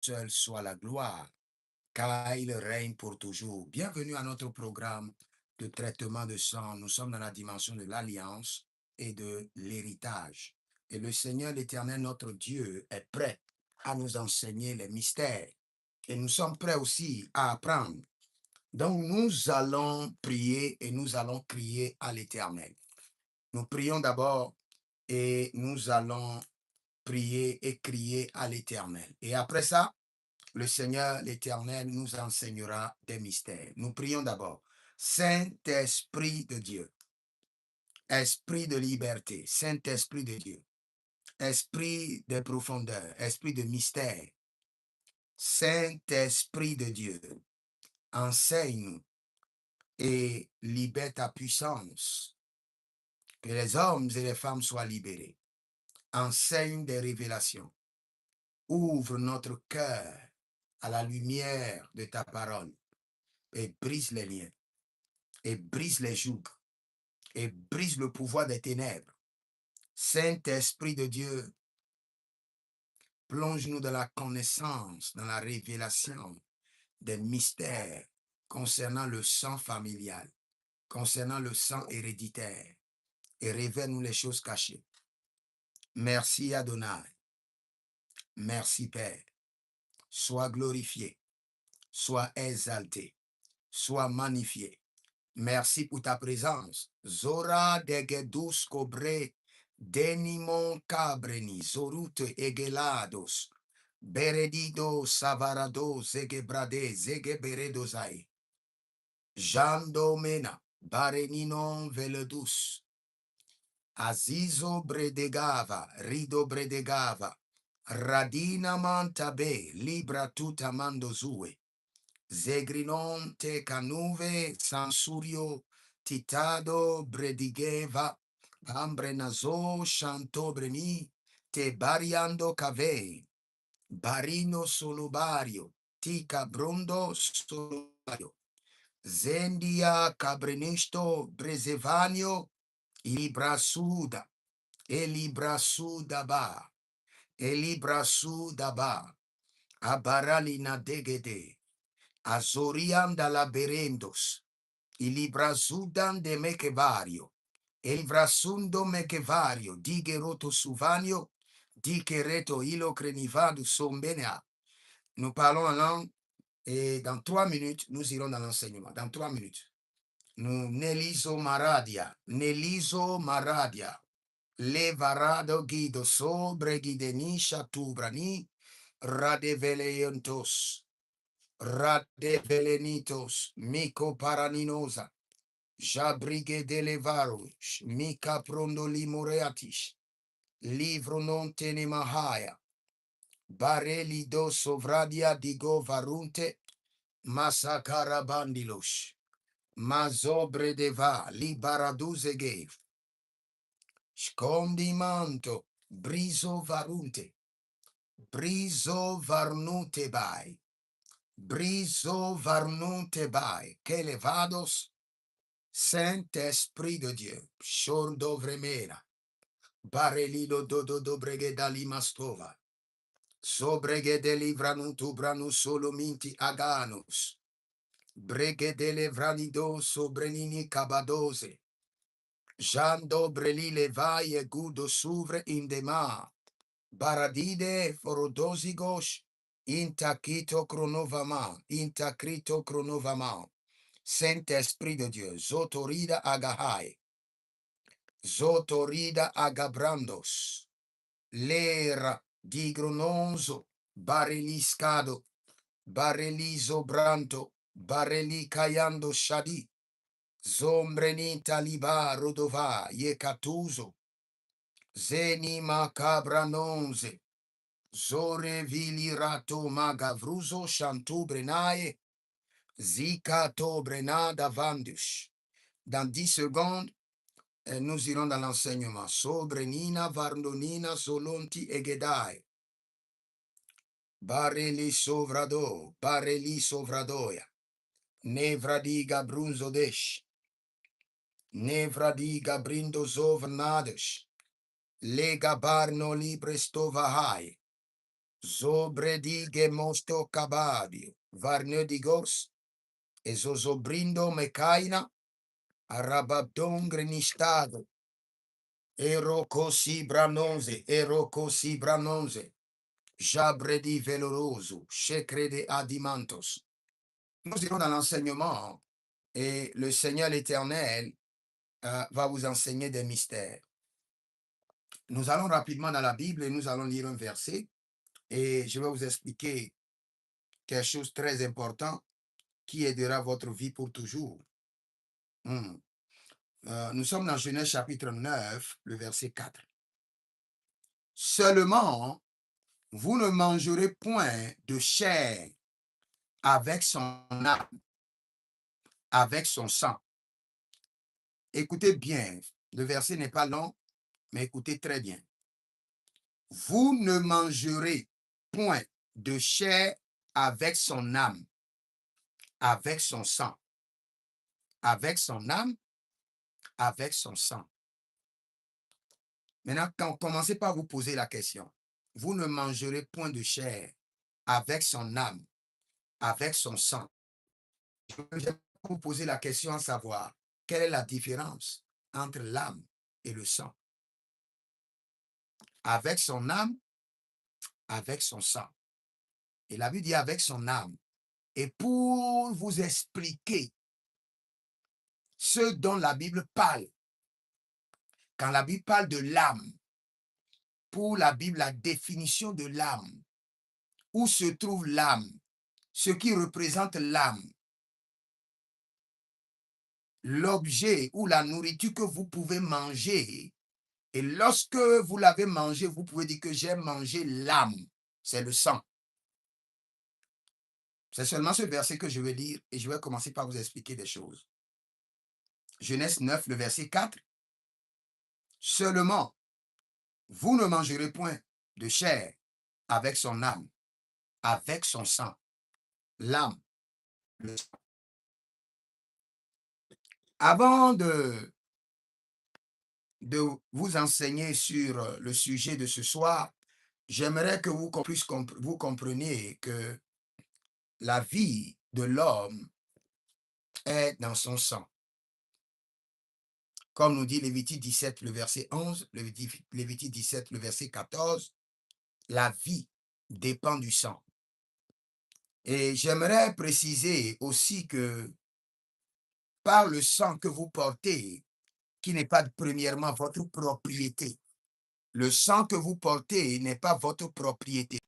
seul soit la gloire, car il règne pour toujours. Bienvenue à notre programme de traitement de sang. Nous sommes dans la dimension de l'alliance et de l'héritage. Et le Seigneur l'Éternel, notre Dieu, est prêt à nous enseigner les mystères. Et nous sommes prêts aussi à apprendre. Donc nous allons prier et nous allons crier à l'Éternel. Nous prions d'abord et nous allons prier et crier à l'Éternel. Et après ça, le Seigneur, l'Éternel, nous enseignera des mystères. Nous prions d'abord. Saint-Esprit de Dieu, Esprit de liberté, Saint-Esprit de Dieu, Esprit de profondeur, Esprit de mystère, Saint-Esprit de Dieu, enseigne-nous et libère ta puissance, que les hommes et les femmes soient libérés. Enseigne des révélations. Ouvre notre cœur à la lumière de ta parole et brise les liens, et brise les jougs, et brise le pouvoir des ténèbres. Saint-Esprit de Dieu, plonge-nous dans la connaissance, dans la révélation des mystères concernant le sang familial, concernant le sang héréditaire, et révèle-nous les choses cachées. Merci Adonai. Merci Père. Sois glorifié, sois exalté, sois magnifié. Merci pour ta présence. Zora degedus cobre denimon cabreni zorute egelados beredido savarado zegebrade zegeberedozai jando mena bareninon veledus azizo bredegava rido bredegava radina mantabe libra tuta mandozue Zegrinon te canuve sansurio titado bredigeva ambrenazo chantobreni te bariando cave barino solubario tica brondo solubario zendia cabrenisto brezevanio elibrasuda ba elibrasuda ba abaralina degede Azoriam da laberendos, ilibrazudan de mekevario, elivrasundo mekevario, digeroto suvanio, digereto ilo crenivado sombena. Nous parlons en langue et dans 3 minutes, nous irons dans l'enseignement. Dans 3 minutes. Nous, Neliso Maradia, Levarado Guido sobre Guidenisha Tubrani, Radeveleontos. Radevelenitos, Miko Paraninosa, Jabrigue de Levaros, Mika Prondo Limoreatish, Livro non tenemahaya, Bareli do Sovradia digo Varunte, Masakara Bandilos, Mazobre deva, Libaraduze gave, Scondimanto, Briso Varunte, Briso Varnute bai. Briso varnute bai, que levados, Saint-Esprit de Dieu, Shordo vremena, Barelilo dodo bregeda limastova, Sobregede livranutu branu solominti aganus, Bregede levranido sobrenini cabadose, Jando brelile vai e gudo suvre indema, Baradide forodosigos, Intacrito chronovama, Saint-Esprit de Dieu, Zotorida agabrandos, Lera digrononzo, Bareliscado, Barelizo branto, Bareli cayando shadi, Zombrenita liba rodova, Yecatuzo, Zeni macabranonze, Zore vilirato magavruzo chantou brenae, zika to brenada vandus. Dans 10 secondes, nous irons dans l'enseignement. Sobrenina varnonina solonti egedai. Bareli sovradoya. Nevradiga brunzodesh. Nevradiga brindo zovnades. Lega barno libre stovahai. Zobredi gemosto kabadio. Varnedigos. Ezozobrindo mekaina. Arababdon grenistado. Erocosi branonze. Erocosi branonze. Jabredi veloroso. Checrede adimantos. Nous irons dans l'enseignement et le Seigneur l'Éternel va vous enseigner des mystères. Nous allons rapidement dans la Bible et nous allons lire un verset et je vais vous expliquer quelque chose de très important qui aidera votre vie pour toujours. Nous sommes dans Genèse chapitre 9, le verset 4. Seulement, vous ne mangerez point de chair avec son âme, avec son sang. Écoutez bien, le verset n'est pas long, mais écoutez très bien. Vous ne mangerez point de chair avec son âme, avec son sang. Avec son âme, avec son sang. Maintenant, commencez par vous poser la question. Vous ne mangerez point de chair avec son âme, avec son sang. Je vais vous poser la question à savoir, quelle est la différence entre l'âme et le sang? Avec son âme, avec son sang. Et la Bible dit avec son âme. Et pour vous expliquer ce dont la Bible parle, quand la Bible parle de l'âme, pour la Bible, la définition de l'âme, où se trouve l'âme, ce qui représente l'âme, l'objet ou la nourriture que vous pouvez manger. Et lorsque vous l'avez mangé, vous pouvez dire que j'ai mangé l'âme, c'est le sang. C'est seulement ce verset que je vais lire et je vais commencer par vous expliquer des choses. Genèse 9, le verset 4. Seulement, vous ne mangerez point de chair avec son âme, avec son sang. L'âme, le sang. Avant de vous enseigner sur le sujet de ce soir, j'aimerais que vous compreniez que la vie de l'homme est dans son sang. Comme nous dit Lévitique 17, le verset 11, Lévitique 17, le verset 14, la vie dépend du sang. Et j'aimerais préciser aussi que par le sang que vous portez, qui n'est pas premièrement votre propriété, le sang que vous portez n'est pas votre propriété.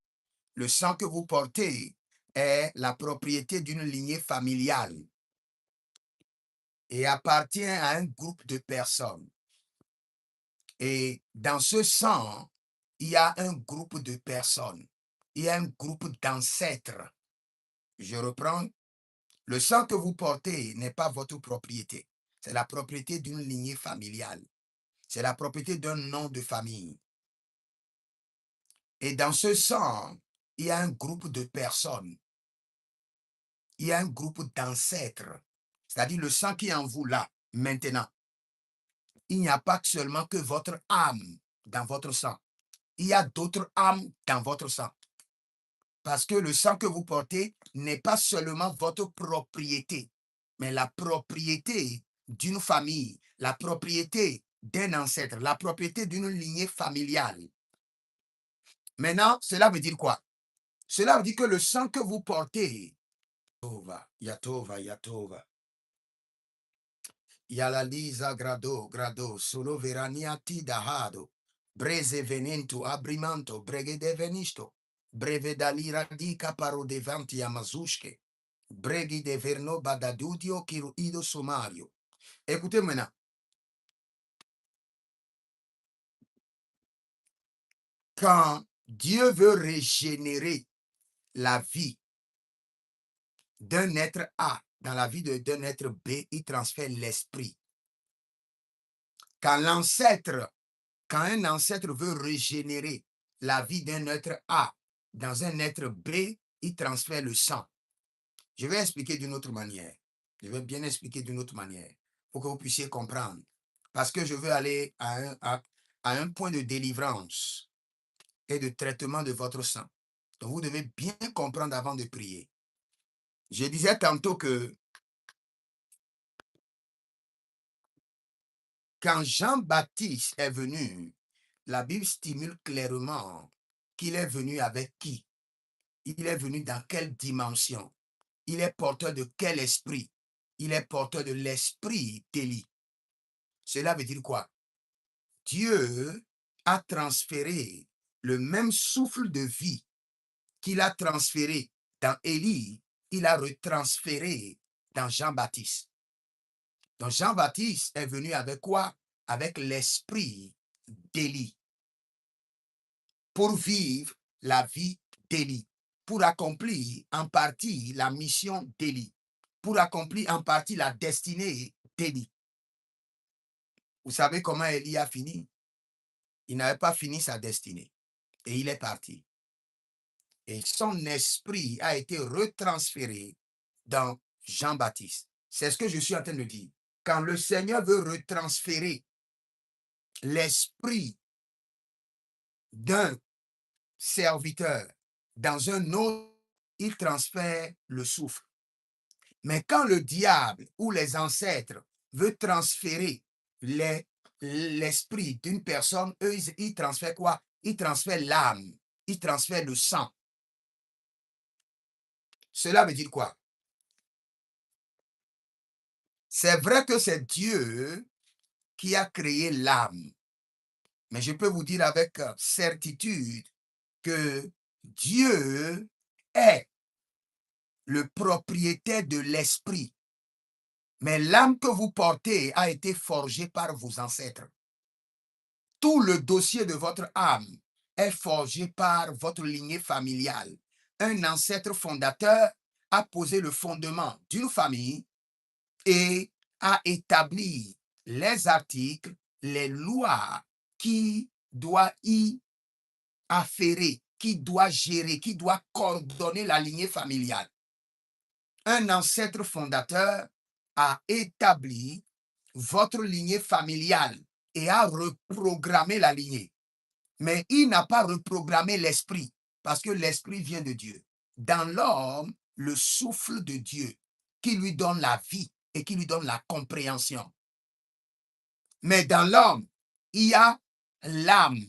Le sang que vous portez est la propriété d'une lignée familiale et appartient à un groupe de personnes. Et dans ce sang, il y a un groupe de personnes. Il y a un groupe d'ancêtres. Je reprends. Le sang que vous portez n'est pas votre propriété. C'est la propriété d'une lignée familiale. C'est la propriété d'un nom de famille. Et dans ce sang, il y a un groupe de personnes. Il y a un groupe d'ancêtres. C'est-à-dire le sang qui est en vous là, maintenant. Il n'y a pas seulement que votre âme dans votre sang. Il y a d'autres âmes dans votre sang. Parce que le sang que vous portez n'est pas seulement votre propriété, mais la propriété d'une famille, la propriété d'un ancêtre, la propriété d'une lignée familiale. Maintenant, cela veut dire quoi? Cela veut dire que le sang que vous portez, Yatova, Yatova, Yalaliza grado, solo veraniati dahado, breze venento abrimanto, brege de venisto, breve dalira dica paro devanti amazushke, breghi de verno badadudio kiruido somario. Écoutez maintenant. Quand Dieu veut régénérer la vie d'un être A dans la vie d'un être B, il transfère l'esprit. Quand un ancêtre veut régénérer la vie d'un être A dans un être B, il transfère le sang. Je vais expliquer d'une autre manière. Je vais bien expliquer d'une autre manière pour que vous puissiez comprendre. Parce que je veux aller à un point de délivrance et de traitement de votre sang. Donc, vous devez bien comprendre avant de prier. Je disais tantôt que quand Jean-Baptiste est venu, la Bible stimule clairement qu'il est venu avec qui? Il est venu dans quelle dimension? Il est porteur de quel esprit? Il est porteur de l'esprit d'Élie. Cela veut dire quoi? Dieu a transféré le même souffle de vie qu'il a transféré dans Élie, il a retransféré dans Jean-Baptiste. Donc Jean-Baptiste est venu avec quoi? Avec l'esprit d'Élie pour vivre la vie d'Élie, pour accomplir en partie la mission d'Élie, pour accomplir en partie la destinée d'Élie. Vous savez comment Élie a fini? Il n'avait pas fini sa destinée et il est parti. Et son esprit a été retransféré dans Jean-Baptiste. C'est ce que je suis en train de dire. Quand le Seigneur veut retransférer l'esprit d'un serviteur dans un autre, il transfère le souffle. Mais quand le diable ou les ancêtres veulent transférer l'esprit d'une personne, eux, ils transfèrent quoi? Ils transfèrent l'âme, ils transfèrent le sang. Cela veut dire quoi? C'est vrai que c'est Dieu qui a créé l'âme. Mais je peux vous dire avec certitude que Dieu est le propriétaire de l'esprit. Mais l'âme que vous portez a été forgée par vos ancêtres. Tout le dossier de votre âme est forgé par votre lignée familiale. Un ancêtre fondateur a posé le fondement d'une famille et a établi les articles, les lois qui doit y affairer, qui doit gérer, qui doit coordonner la lignée familiale. Un ancêtre fondateur a établi votre lignée familiale et a reprogrammé la lignée. Mais il n'a pas reprogrammé l'esprit parce que l'esprit vient de Dieu. Dans l'homme, le souffle de Dieu qui lui donne la vie et qui lui donne la compréhension. Mais dans l'homme, il y a l'âme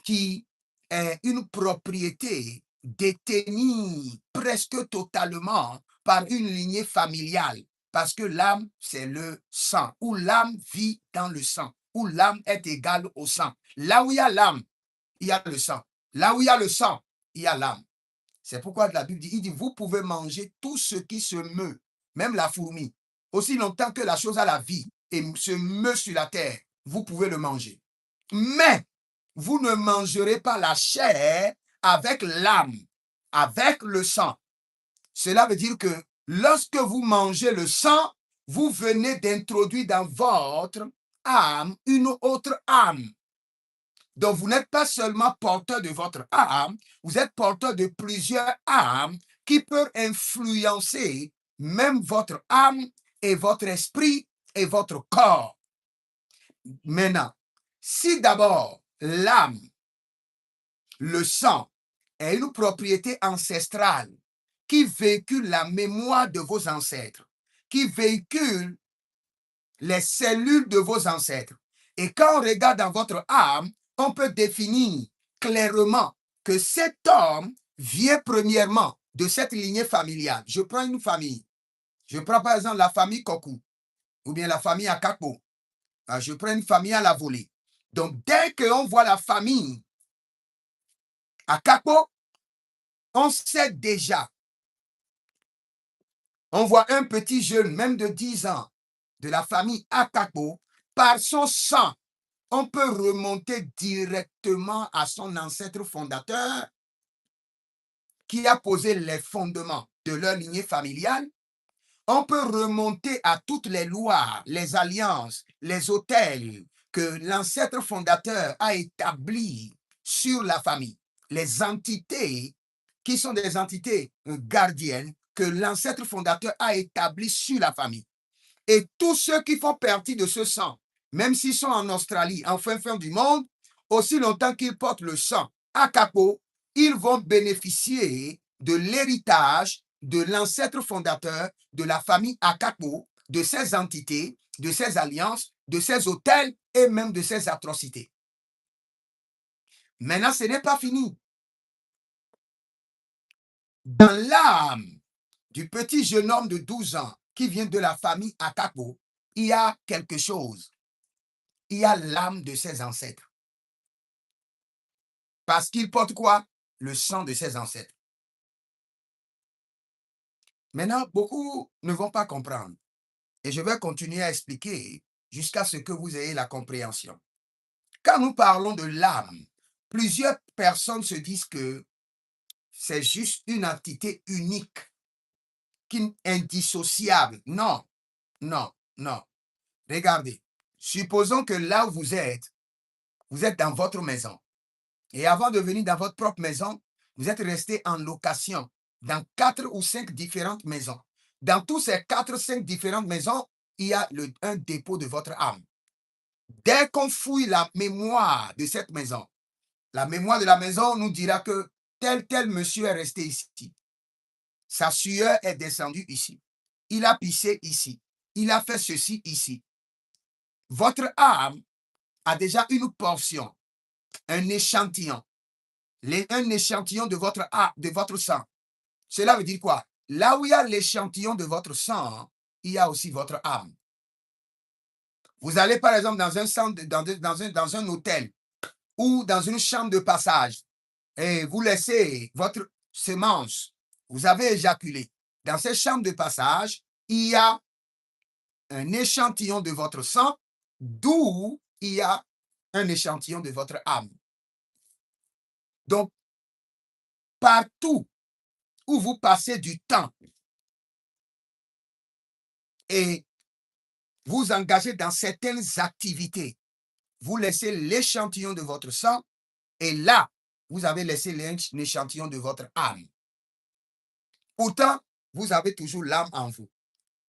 qui est une propriété détenue presque totalement par une lignée familiale. Parce que l'âme, c'est le sang, où l'âme vit dans le sang, où l'âme est égale au sang. Là où il y a l'âme, il y a le sang. Là où il y a le sang, il y a l'âme. C'est pourquoi la Bible dit, il dit, vous pouvez manger tout ce qui se meut, même la fourmi. Aussi longtemps que la chose a la vie et se meut sur la terre, vous pouvez le manger. Mais vous ne mangerez pas la chair avec l'âme, avec le sang. Cela veut dire que lorsque vous mangez le sang, vous venez d'introduire dans votre âme une autre âme. Donc, vous n'êtes pas seulement porteur de votre âme, vous êtes porteur de plusieurs âmes qui peuvent influencer même votre âme et votre esprit et votre corps. Maintenant, si d'abord l'âme, le sang, est une propriété ancestrale qui véhicule la mémoire de vos ancêtres, qui véhicule les cellules de vos ancêtres. Et quand on regarde dans votre âme, on peut définir clairement que cet homme vient premièrement de cette lignée familiale. Je prends une famille. Je prends par exemple la famille Kokou ou bien la famille Akakpo. Je prends une famille à la volée. Donc, dès qu'on voit la famille Akakpo, on sait déjà. On voit un petit jeune, même de 10 ans, de la famille Akakpo, par son sang, on peut remonter directement à son ancêtre fondateur qui a posé les fondements de leur lignée familiale. On peut remonter à toutes les lois, les alliances, les autels que l'ancêtre fondateur a établis sur la famille. Les entités qui sont des entités gardiennes que l'ancêtre fondateur a établies sur la famille. Et tous ceux qui font partie de ce sang, même s'ils sont en Australie, en fin du monde, aussi longtemps qu'ils portent le sang Akakpo, ils vont bénéficier de l'héritage de l'ancêtre fondateur de la famille Akapo, de ses entités, de ses alliances, de ses hôtels et même de ses atrocités. Maintenant, ce n'est pas fini. Dans l'âme du petit jeune homme de 12 ans qui vient de la famille Akapo, il y a quelque chose. Il y a l'âme de ses ancêtres. Parce qu'il porte quoi? Le sang de ses ancêtres. Maintenant, beaucoup ne vont pas comprendre. Et je vais continuer à expliquer jusqu'à ce que vous ayez la compréhension. Quand nous parlons de l'âme, plusieurs personnes se disent que c'est juste une entité unique, indissociable. Non, non, non. Regardez, supposons que là où vous êtes dans votre maison. Et avant de venir dans votre propre maison, vous êtes resté en location dans 4 ou 5 différentes maisons. Dans tous ces 4 ou 5 différentes maisons, il y a un dépôt de votre âme. Dès qu'on fouille la mémoire de cette maison, la mémoire de la maison nous dira que tel monsieur est resté ici. Sa sueur est descendue ici. Il a pissé ici. Il a fait ceci ici. Votre âme a déjà une portion, un échantillon. Un échantillon de votre sang. Cela veut dire quoi? Là où il y a l'échantillon de votre sang, il y a aussi votre âme. Vous allez par exemple dans un centre, dans un hôtel ou dans une chambre de passage et vous laissez votre semence, vous avez éjaculé. Dans cette chambre de passage, il y a un échantillon de votre sang, d'où il y a un échantillon de votre âme. Donc, partout où vous passez du temps et vous engagez dans certaines activités, vous laissez l'échantillon de votre sang et là, vous avez laissé l'échantillon de votre âme. Pourtant, vous avez toujours l'âme en vous,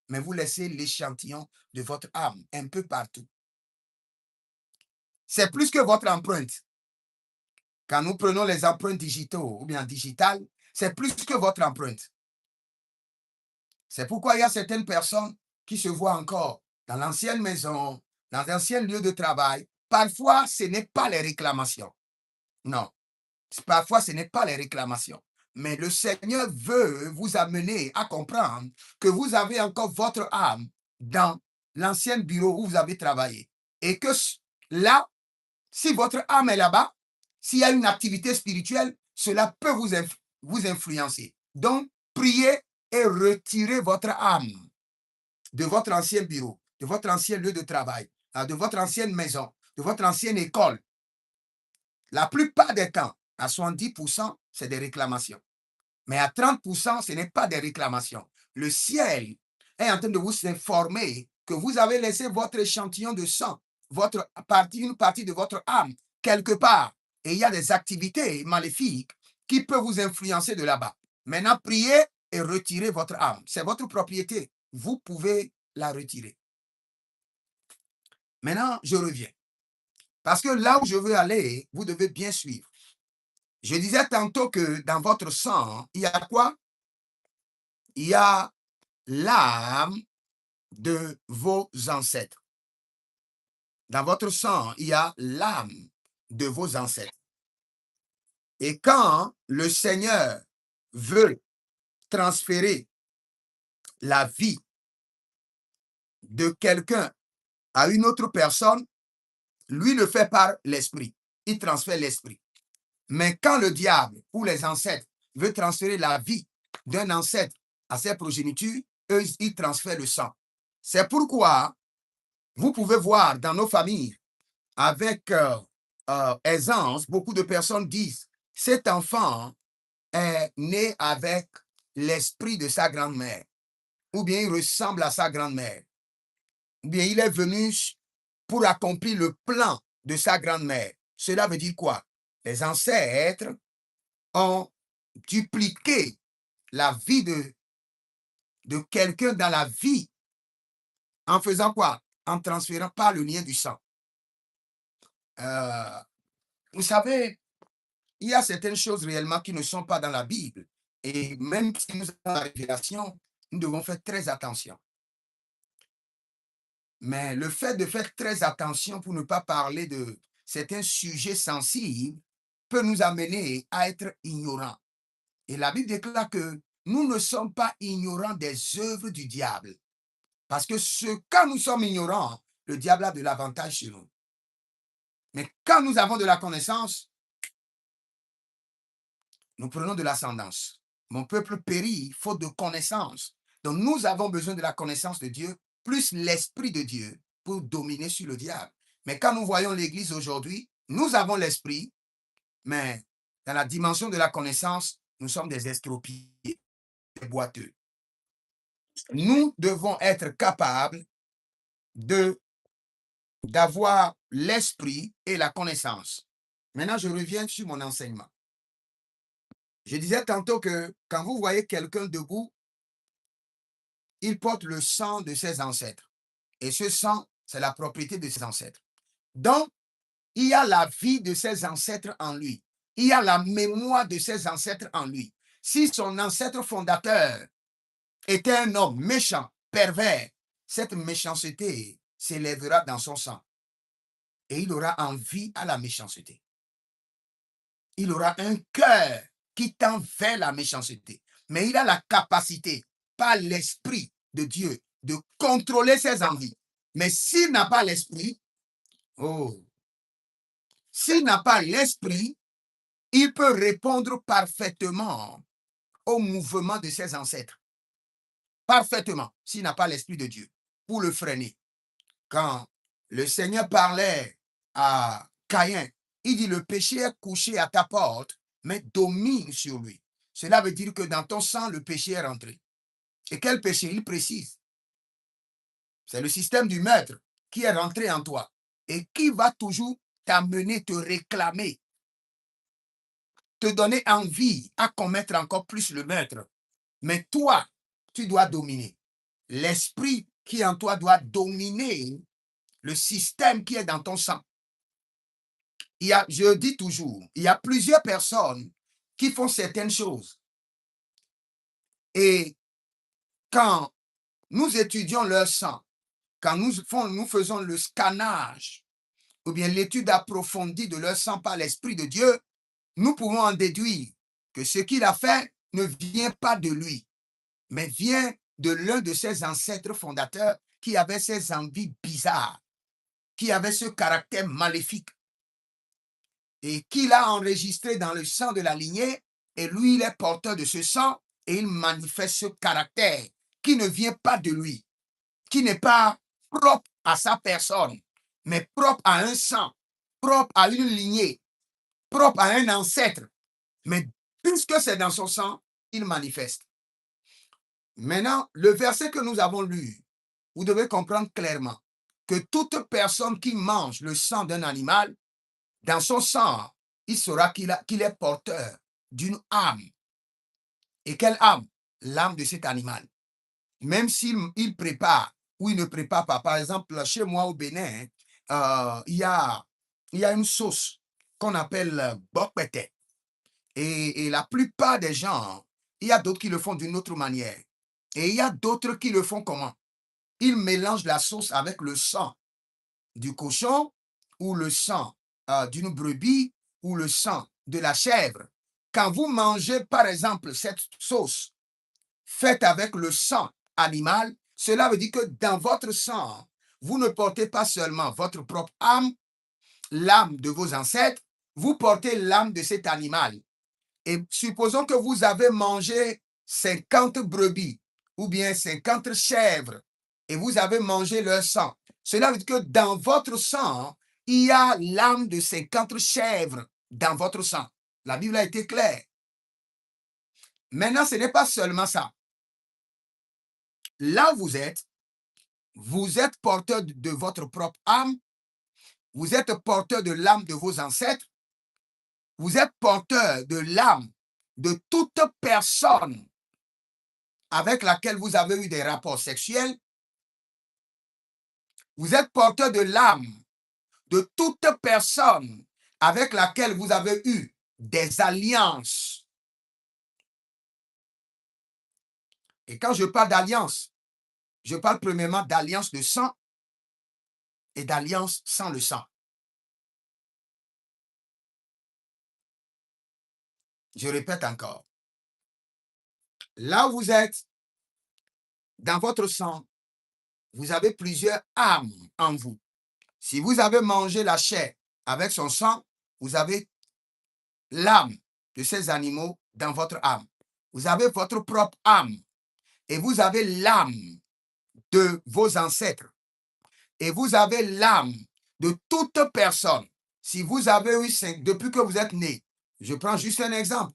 mais vous laissez l'échantillon de votre âme un peu partout. C'est plus que votre empreinte. Quand nous prenons les empreintes digitaux ou bien digitales, c'est plus que votre empreinte. C'est pourquoi il y a certaines personnes qui se voient encore dans l'ancienne maison, dans l'ancien lieu de travail. Parfois, ce n'est pas les réclamations. Non, parfois, ce n'est pas les réclamations. Mais le Seigneur veut vous amener à comprendre que vous avez encore votre âme dans l'ancien bureau où vous avez travaillé. Et que là, si votre âme est là-bas, s'il y a une activité spirituelle, cela peut vous influencer. Donc, priez et retirez votre âme de votre ancien bureau, de votre ancien lieu de travail, de votre ancienne maison, de votre ancienne école. La plupart des temps, à 70%, c'est des réclamations. Mais à 30%, ce n'est pas des réclamations. Le ciel est en train de vous informer que vous avez laissé votre échantillon de sang, une partie de votre âme, quelque part. Et il y a des activités maléfiques qui peuvent vous influencer de là-bas. Maintenant, priez et retirez votre âme. C'est votre propriété. Vous pouvez la retirer. Maintenant, je reviens. Parce que là où je veux aller, vous devez bien suivre. Je disais tantôt que dans votre sang, il y a quoi? Il y a l'âme de vos ancêtres. Dans votre sang, il y a l'âme de vos ancêtres. Et quand le Seigneur veut transférer la vie de quelqu'un à une autre personne, lui le fait par l'esprit. Il transfère l'esprit. Mais quand le diable ou les ancêtres veut transférer la vie d'un ancêtre à ses progénitures, eux, ils transfèrent le sang. C'est pourquoi vous pouvez voir dans nos familles, avec aisance, beaucoup de personnes disent, cet enfant est né avec l'esprit de sa grand-mère, ou bien il ressemble à sa grand-mère, ou bien il est venu pour accomplir le plan de sa grand-mère. Cela veut dire quoi? Les ancêtres ont dupliqué la vie de quelqu'un dans la vie en faisant quoi? En transférant par le lien du sang. Vous savez, il y a certaines choses réellement qui ne sont pas dans la Bible. Et même si nous avons la révélation, nous devons faire très attention. Mais le fait de faire très attention pour ne pas parler de certains sujets sensibles peut nous amener à être ignorants. Et la Bible déclare que nous ne sommes pas ignorants des œuvres du diable. Parce que quand nous sommes ignorants, le diable a de l'avantage sur nous. Mais quand nous avons de la connaissance, nous prenons de l'ascendance. Mon peuple périt faute de connaissance. Donc nous avons besoin de la connaissance de Dieu, plus l'Esprit de Dieu pour dominer sur le diable. Mais quand nous voyons l'Église aujourd'hui, nous avons l'Esprit, mais dans la dimension de la connaissance, nous sommes des estropiés, des boiteux. Nous devons être capables d'avoir l'Esprit et la connaissance. Maintenant, je reviens sur mon enseignement. Je disais tantôt que quand vous voyez quelqu'un debout, il porte le sang de ses ancêtres. Et ce sang, c'est la propriété de ses ancêtres. Donc, il y a la vie de ses ancêtres en lui. Il y a la mémoire de ses ancêtres en lui. Si son ancêtre fondateur était un homme méchant, pervers, cette méchanceté s'élèvera dans son sang. Et il aura envie à la méchanceté. Il aura un cœur qui tend vers la méchanceté. Mais il a la capacité, par l'Esprit de Dieu, de contrôler ses envies. Mais s'il n'a pas l'Esprit, s'il n'a pas l'Esprit, il peut répondre parfaitement au mouvement de ses ancêtres. Parfaitement, s'il n'a pas l'Esprit de Dieu, pour le freiner. Quand le Seigneur parlait à Caïn, il dit, le péché est couché à ta porte, mais domine sur lui. Cela veut dire que dans ton sang, le péché est rentré. Et quel péché? Il précise. C'est le système du maître qui est rentré en toi et qui va toujours t'amener, te réclamer, te donner envie à commettre encore plus le maître. Mais toi, tu dois dominer. L'esprit qui est en toi doit dominer le système qui est dans ton sang. Je dis toujours, il y a plusieurs personnes qui font certaines choses. Et quand nous étudions leur sang, quand nous faisons le scannage ou bien l'étude approfondie de leur sang par l'Esprit de Dieu, nous pouvons en déduire que ce qu'il a fait ne vient pas de lui, mais vient de l'un de ses ancêtres fondateurs qui avait ces envies bizarres, qui avait ce caractère maléfique et qu'il a enregistré dans le sang de la lignée, et lui, il est porteur de ce sang et il manifeste ce caractère qui ne vient pas de lui, qui n'est pas propre à sa personne, mais propre à un sang, propre à une lignée, propre à un ancêtre. Mais puisque c'est dans son sang, il manifeste. Maintenant, le verset que nous avons lu, vous devez comprendre clairement que toute personne qui mange le sang d'un animal, dans son sang, il saura qu'il est porteur d'une âme. Et quelle âme? L'âme de cet animal. Même s'il prépare ou il ne prépare pas. Par exemple, chez moi au Bénin, il y a une sauce qu'on appelle bokbete. Et la plupart des gens, il y a d'autres qui le font d'une autre manière. Et il y a d'autres qui le font comment? Ils mélangent la sauce avec le sang du cochon ou le sang d'une brebis ou le sang de la chèvre. Quand vous mangez, par exemple, cette sauce faite avec le sang animal, cela veut dire que dans votre sang, vous ne portez pas seulement votre propre âme, l'âme de vos ancêtres, vous portez l'âme de cet animal. Et supposons que vous avez mangé 50 brebis ou bien 50 chèvres et vous avez mangé leur sang. Cela veut dire que dans votre sang, il y a l'âme de 50 chèvres dans votre sang. La Bible a été claire. Maintenant, ce n'est pas seulement ça. Là où vous êtes porteur de votre propre âme, vous êtes porteur de l'âme de vos ancêtres, vous êtes porteur de l'âme de toute personne avec laquelle vous avez eu des rapports sexuels, vous êtes porteur de l'âme de toute personne avec laquelle vous avez eu des alliances. Et quand je parle d'alliance, je parle premièrement d'alliance de sang et d'alliance sans le sang. Je répète encore. Là où vous êtes, dans votre sang, vous avez plusieurs âmes en vous. Si vous avez mangé la chair avec son sang, vous avez l'âme de ces animaux dans votre âme. Vous avez votre propre âme et vous avez l'âme de vos ancêtres et vous avez l'âme de toute personne. Si vous avez eu, depuis que vous êtes né, je prends juste un exemple,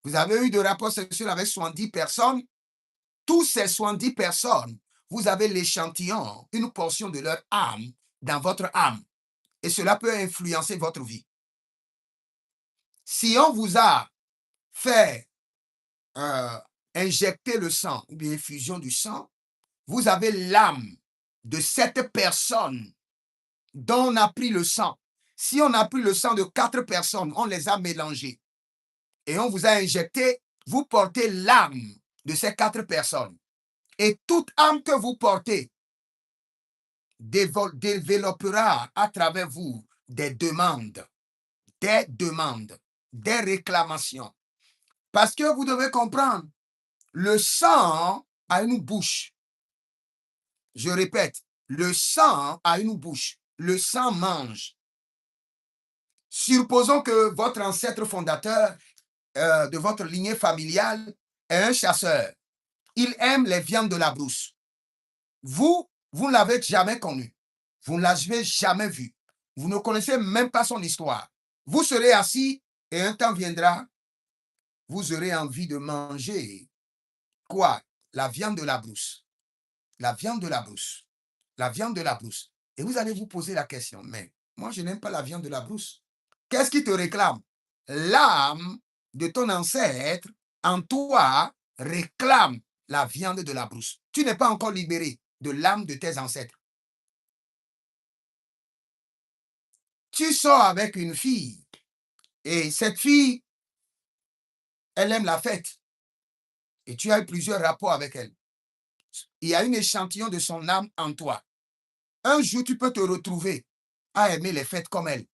vous avez eu de rapports sexuels avec 70 personnes, tous ces 70 personnes, vous avez l'échantillon, une portion de leur âme dans votre âme. Et cela peut influencer votre vie. Si on vous a fait injecter le sang ou bien infusion du sang, vous avez l'âme de cette personne dont on a pris le sang. Si on a pris le sang de 4 personnes, on les a mélangés et on vous a injecté, vous portez l'âme de ces 4 personnes. Et toute âme que vous portez développera à travers vous des demandes, des réclamations. Parce que vous devez comprendre, le sang a une bouche. Je répète, le sang a une bouche. Le sang mange. Supposons que votre ancêtre fondateur de votre lignée familiale est un chasseur. Il aime les viandes de la brousse. Vous ne l'avez jamais connu. Vous ne l'avez jamais vu. Vous ne connaissez même pas son histoire. Vous serez assis et un temps viendra, vous aurez envie de manger quoi? La viande de la brousse. La viande de la brousse. La viande de la brousse. Et vous allez vous poser la question, mais moi je n'aime pas la viande de la brousse. Qu'est-ce qui te réclame? L'âme de ton ancêtre en toi réclame la viande de la brousse. Tu n'es pas encore libéré de l'âme de tes ancêtres. Tu sors avec une fille et cette fille, elle aime la fête et tu as eu plusieurs rapports avec elle. Il y a un échantillon de son âme en toi. Un jour, tu peux te retrouver à aimer les fêtes comme elle.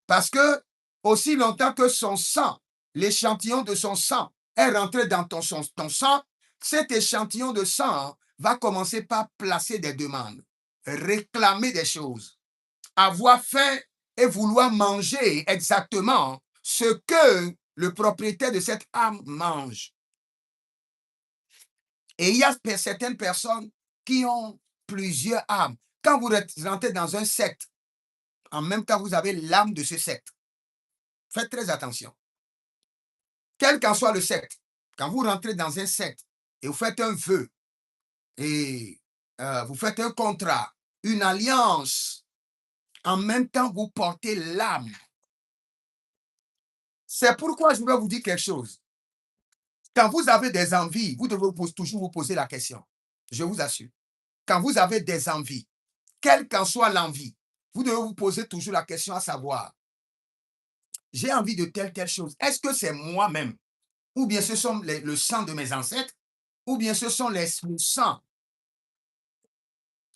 Parce que aussi longtemps que son sang, l'échantillon de son sang est rentré dans ton sang, cet échantillon de sang va commencer par placer des demandes, réclamer des choses, avoir faim et vouloir manger exactement ce que le propriétaire de cette âme mange. Et il y a certaines personnes qui ont plusieurs âmes. Quand vous rentrez dans un secte, en même temps, vous avez l'âme de ce secte. Faites très attention. Quel qu'en soit le secte, quand vous rentrez dans un secte et vous faites un vœu et vous faites un contrat, une alliance, en même temps, vous portez l'âme. C'est pourquoi je vais vous dire quelque chose. Quand vous avez des envies, vous devez toujours vous poser la question. Je vous assure. Quand vous avez des envies, quelle qu'en soit l'envie, vous devez vous poser toujours la question à savoir, j'ai envie de telle chose. Est-ce que c'est moi-même? Ou bien ce sont le sang de mes ancêtres? Ou bien ce sont le sang,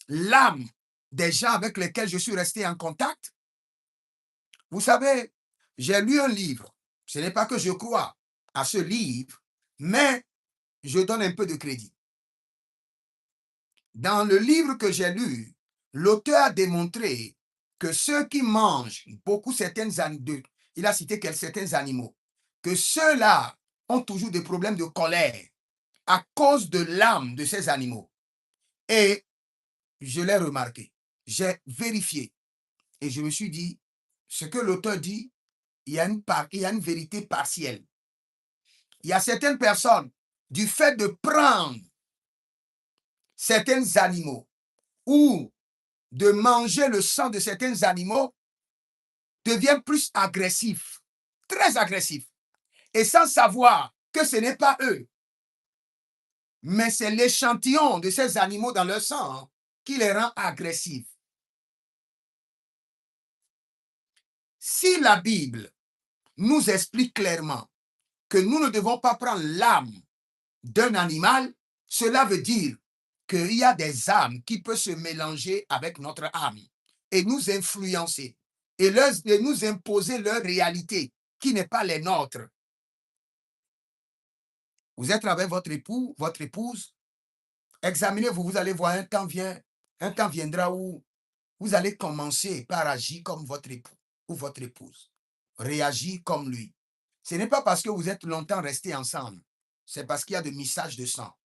l'âme des gens avec lesquels je suis resté en contact? Vous savez, j'ai lu un livre. Ce n'est pas que je crois à ce livre, mais je donne un peu de crédit. Dans le livre que j'ai lu, l'auteur a démontré que ceux qui mangent beaucoup certains animaux, il a cité certains animaux, que ceux-là ont toujours des problèmes de colère à cause de l'âme de ces animaux. Et je l'ai remarqué, j'ai vérifié et je me suis dit, ce que l'auteur dit, il y a une vérité partielle. Il y a certaines personnes, du fait de prendre certains animaux ou de manger le sang de certains animaux, deviennent plus agressifs, très agressifs, et sans savoir que ce n'est pas eux, mais c'est l'échantillon de ces animaux dans leur sang qui les rend agressifs. Si la Bible nous explique clairement que nous ne devons pas prendre l'âme d'un animal. Cela veut dire qu'il y a des âmes qui peuvent se mélanger avec notre âme et nous influencer et nous imposer leur réalité qui n'est pas les nôtres. Vous êtes avec votre époux, votre épouse, examinez-vous, vous allez voir, un temps viendra où vous allez commencer par agir comme votre époux ou votre épouse, réagir comme lui. Ce n'est pas parce que vous êtes longtemps restés ensemble, c'est parce qu'il y a des messages de sang.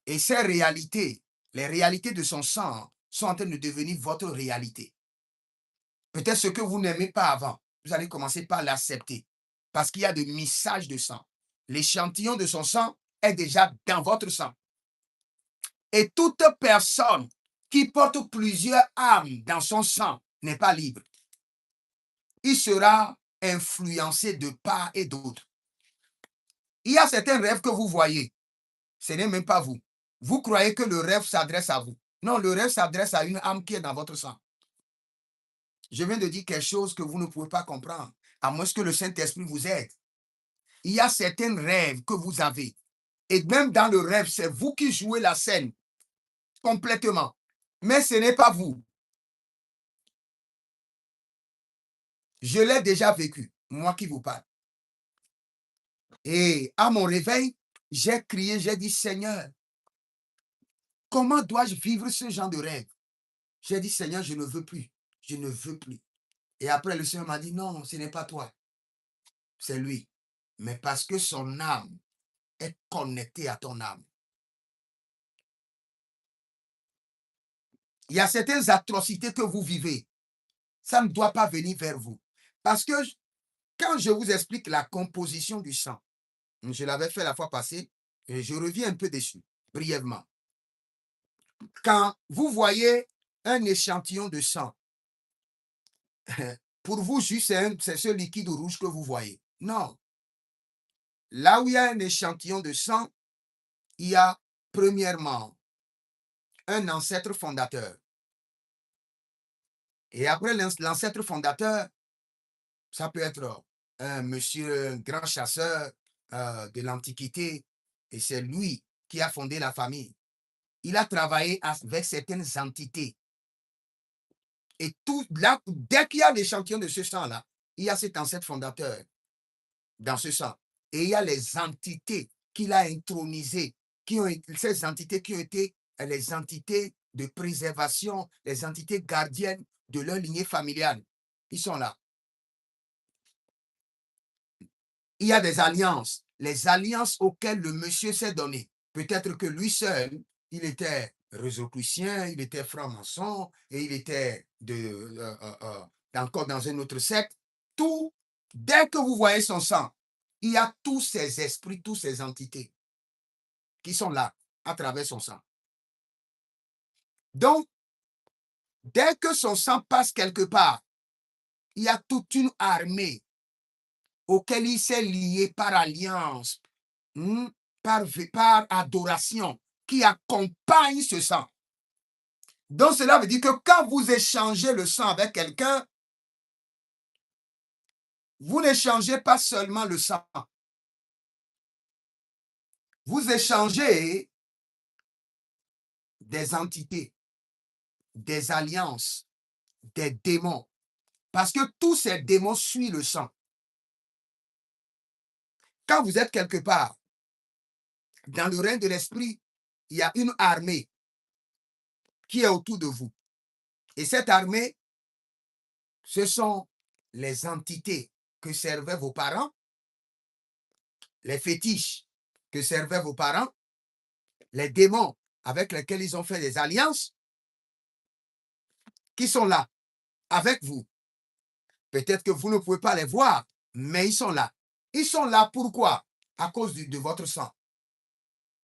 Et ces réalités, les réalités de son sang, sont en train de devenir votre réalité. Peut-être ce que vous n'aimez pas avant, vous allez commencer par l'accepter. Parce qu'il y a des messages de sang. L'échantillon de son sang est déjà dans votre sang. Et toute personne qui porte plusieurs âmes dans son sang n'est pas libre. Il sera influencé de part et d'autre. Il y a certains rêves que vous voyez. Ce n'est même pas vous. Vous croyez que le rêve s'adresse à vous. Non, le rêve s'adresse à une âme qui est dans votre sang. Je viens de dire quelque chose que vous ne pouvez pas comprendre, à moins que le Saint-Esprit vous aide. Il y a certains rêves que vous avez. Et même dans le rêve, c'est vous qui jouez la scène complètement. Mais ce n'est pas vous. Je l'ai déjà vécu, moi qui vous parle. Et à mon réveil, j'ai crié, j'ai dit, Seigneur, comment dois-je vivre ce genre de rêve? J'ai dit, Seigneur, je ne veux plus. Je ne veux plus. Et après, le Seigneur m'a dit, non, ce n'est pas toi. C'est lui. Mais parce que son âme est connectée à ton âme. Il y a certaines atrocités que vous vivez. Ça ne doit pas venir vers vous. Parce que quand je vous explique la composition du sang, je l'avais fait la fois passée, et je reviens un peu dessus, brièvement. Quand vous voyez un échantillon de sang, pour vous, juste, c'est ce liquide rouge que vous voyez. Non. Là où il y a un échantillon de sang, il y a, premièrement, un ancêtre fondateur. Et après l'ancêtre fondateur, ça peut être un monsieur, un grand chasseur de l'Antiquité, et c'est lui qui a fondé la famille. Il a travaillé avec certaines entités. Et tout là, dès qu'il y a l'échantillon de ce sang-là, il y a cet ancêtre fondateur dans ce sang. Et il y a les entités qu'il a intronisées, ces entités qui ont été les entités de préservation, les entités gardiennes de leur lignée familiale. Ils sont là. Il y a des alliances, les alliances auxquelles le monsieur s'est donné. Peut-être que lui seul, il était rosicrucien, il était franc-maçon et il était encore dans un autre secte. Tout, dès que vous voyez son sang, il y a tous ces esprits, toutes ces entités qui sont là à travers son sang. Donc, dès que son sang passe quelque part, il y a toute une armée auquel il s'est lié par alliance, par adoration, qui accompagne ce sang. Donc cela veut dire que quand vous échangez le sang avec quelqu'un, vous n'échangez pas seulement le sang. Vous échangez des entités, des alliances, des démons. Parce que tous ces démons suivent le sang. Quand vous êtes quelque part, dans le règne de l'esprit, il y a une armée qui est autour de vous. Et cette armée, ce sont les entités que servaient vos parents, les fétiches que servaient vos parents, les démons avec lesquels ils ont fait des alliances, qui sont là avec vous. Peut-être que vous ne pouvez pas les voir, mais ils sont là. Ils sont là pourquoi? À cause de votre sang.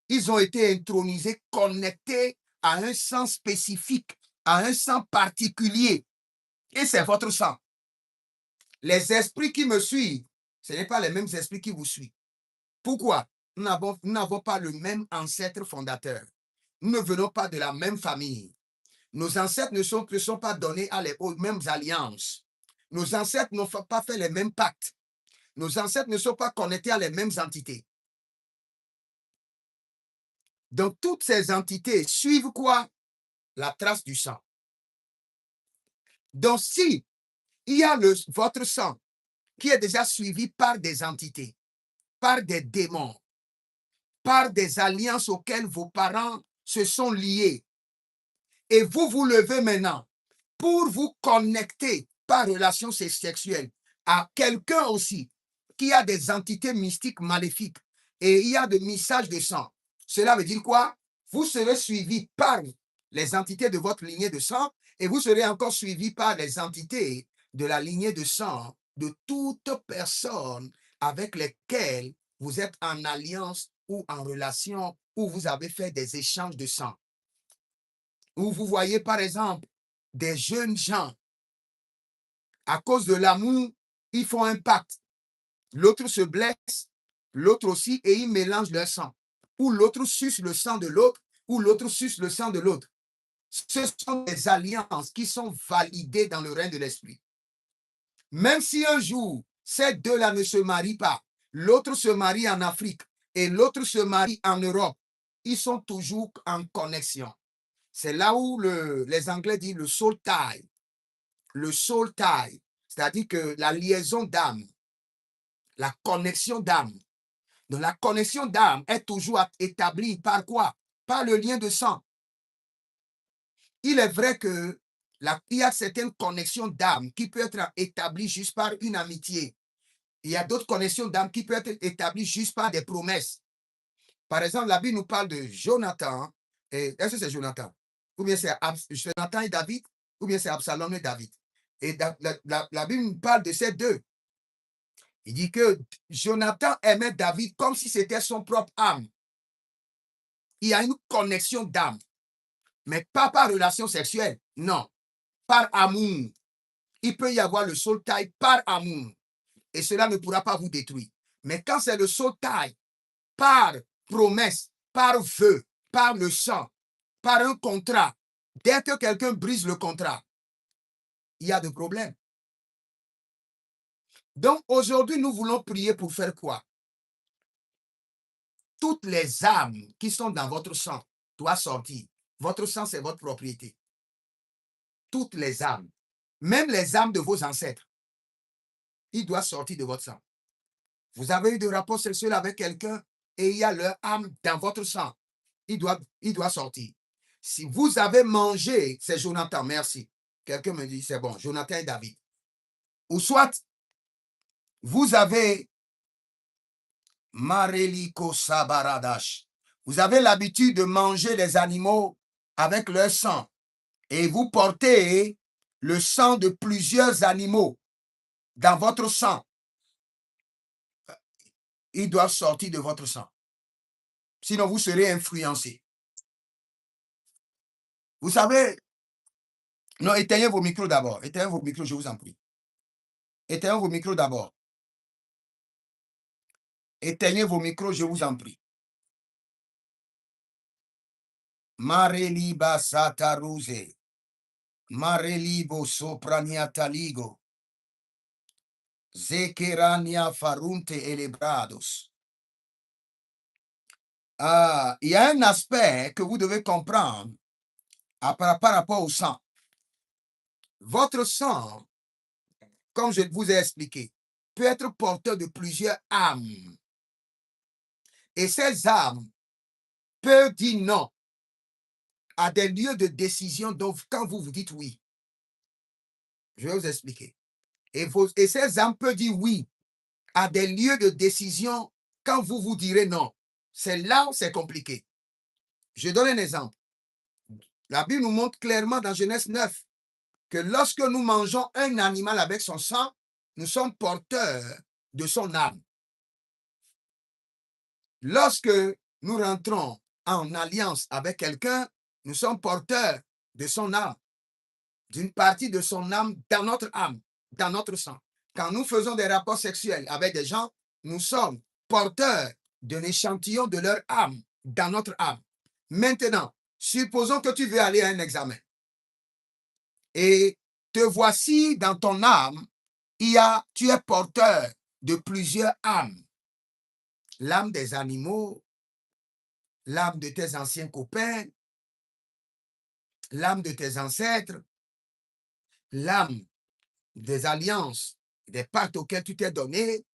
Ils ont été intronisés, connectés à un sang spécifique, à un sang particulier. Et c'est votre sang. Les esprits qui me suivent, ce n'est pas les mêmes esprits qui vous suivent. Pourquoi? Nous n'avons pas le même ancêtre fondateur. Nous ne venons pas de la même famille. Nos ancêtres ne sont pas donnés aux mêmes alliances. Nos ancêtres n'ont pas fait les mêmes pactes. Nos ancêtres ne sont pas connectés à les mêmes entités. Donc, toutes ces entités suivent quoi? La trace du sang. Donc, si il y a votre sang qui est déjà suivi par des entités, par des démons, par des alliances auxquelles vos parents se sont liés, et vous vous levez maintenant pour vous connecter par relation sexuelle à quelqu'un aussi qui a des entités mystiques maléfiques et il y a des messages de sang. Cela veut dire quoi? Vous serez suivi par les entités de votre lignée de sang et vous serez encore suivi par les entités de la lignée de sang de toute personne avec lesquelles vous êtes en alliance ou en relation où vous avez fait des échanges de sang. Où vous voyez par exemple des jeunes gens, à cause de l'amour, ils font un pacte. L'autre se blesse, l'autre aussi, et ils mélangent leur sang. Ou l'autre suce le sang de l'autre, ou l'autre suce le sang de l'autre. Ce sont des alliances qui sont validées dans le règne de l'esprit. Même si un jour, ces deux-là ne se marient pas, l'autre se marie en Afrique et l'autre se marie en Europe, ils sont toujours en connexion. C'est là où les Anglais disent le soul tie. Le soul tie, c'est-à-dire que la liaison d'âme, la connexion d'âme. Donc la connexion d'âme est toujours établie par quoi? Par le lien de sang. Il est vrai que il y a certaines connexions d'âme qui peuvent être établies juste par une amitié. Il y a d'autres connexions d'âme qui peuvent être établies juste par des promesses. Par exemple, la Bible nous parle de Jonathan. Est-ce que c'est Jonathan? Ou bien c'est Jonathan et David? Ou bien c'est Absalom et David? Et la Bible nous parle de ces deux. Il dit que Jonathan aimait David comme si c'était son propre âme. Il y a une connexion d'âme, mais pas par relation sexuelle, non, par amour. Il peut y avoir le soul tie par amour, et cela ne pourra pas vous détruire. Mais quand c'est le soul tie par promesse, par vœu, par le sang, par un contrat, dès que quelqu'un brise le contrat, il y a des problèmes. Donc aujourd'hui, nous voulons prier pour faire quoi? Toutes les âmes qui sont dans votre sang doivent sortir. Votre sang, c'est votre propriété. Toutes les âmes, même les âmes de vos ancêtres, ils doivent sortir de votre sang. Vous avez eu des rapports sexuels avec quelqu'un et il y a leur âme dans votre sang. Il doit sortir. Si vous avez mangé, c'est Jonathan, merci. Quelqu'un me dit, c'est bon, Jonathan et David. Ou soit, vous avez Mareliko Sabaradash. Vous avez l'habitude de manger les animaux avec leur sang et vous portez le sang de plusieurs animaux dans votre sang. Ils doivent sortir de votre sang. Sinon, vous serez influencé. Vous savez, non, éteignez vos micros d'abord. Éteignez vos micros, je vous en prie. Éteignez vos micros d'abord. Éteignez vos micros, je vous en prie. Mareliba Sataruze. Marelibo Sopraniataligo. Zekerania Farunte Elebrados. Il y a un aspect que vous devez comprendre par rapport au sang. Votre sang, comme je vous ai expliqué, peut être porteur de plusieurs âmes. Et ces âmes peuvent dire non à des lieux de décision donc quand vous vous dites oui. Je vais vous expliquer. Et ces âmes peuvent dire oui à des lieux de décision quand vous vous direz non. C'est là où c'est compliqué. Je donne un exemple. La Bible nous montre clairement dans Genèse 9 que lorsque nous mangeons un animal avec son sang, nous sommes porteurs de son âme. Lorsque nous rentrons en alliance avec quelqu'un, nous sommes porteurs de son âme, d'une partie de son âme dans notre âme, dans notre sang. Quand nous faisons des rapports sexuels avec des gens, nous sommes porteurs d'un échantillon de leur âme dans notre âme. Maintenant, supposons que tu veux aller à un examen et te voici dans ton âme tu es porteur de plusieurs âmes. L'âme des animaux, l'âme de tes anciens copains, l'âme de tes ancêtres, l'âme des alliances, des pactes auxquels tu t'es donné,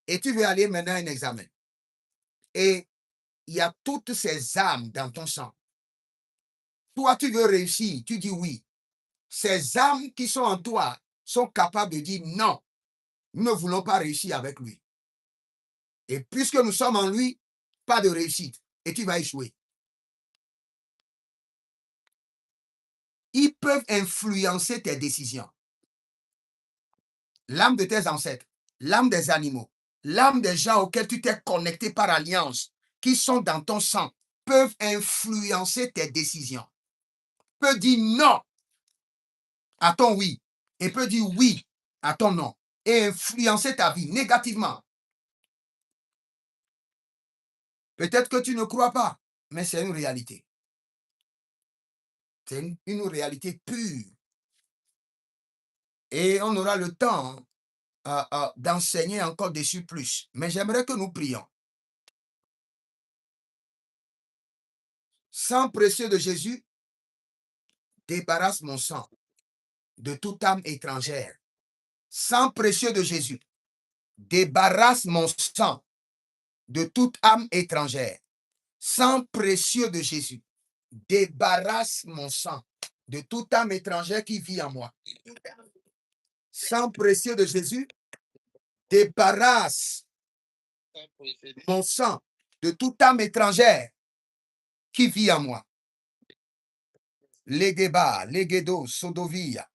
et tu veux aller maintenant à un examen. Et il y a toutes ces âmes dans ton sang. Toi, tu veux réussir, tu dis oui. Ces âmes qui sont en toi sont capables de dire non, nous ne voulons pas réussir avec lui. Et puisque nous sommes en lui, pas de réussite. Et tu vas échouer. Ils peuvent influencer tes décisions. L'âme de tes ancêtres, l'âme des animaux, l'âme des gens auxquels tu t'es connecté par alliance, qui sont dans ton sang, peuvent influencer tes décisions. Peut dire non à ton oui et peut dire oui à ton non et influencer ta vie négativement. Peut-être que tu ne crois pas, mais c'est une réalité. C'est une réalité pure. Et on aura le temps d'enseigner encore dessus plus. Mais j'aimerais que nous prions. Sang précieux de Jésus, débarrasse mon sang de toute âme étrangère. Sang précieux de Jésus, débarrasse mon sang de toute âme étrangère. Sang précieux de Jésus, débarrasse mon sang de toute âme étrangère qui vit en moi. Sang précieux de Jésus, débarrasse mon sang de toute âme étrangère qui vit en moi. Legeba, legedo, sodovia.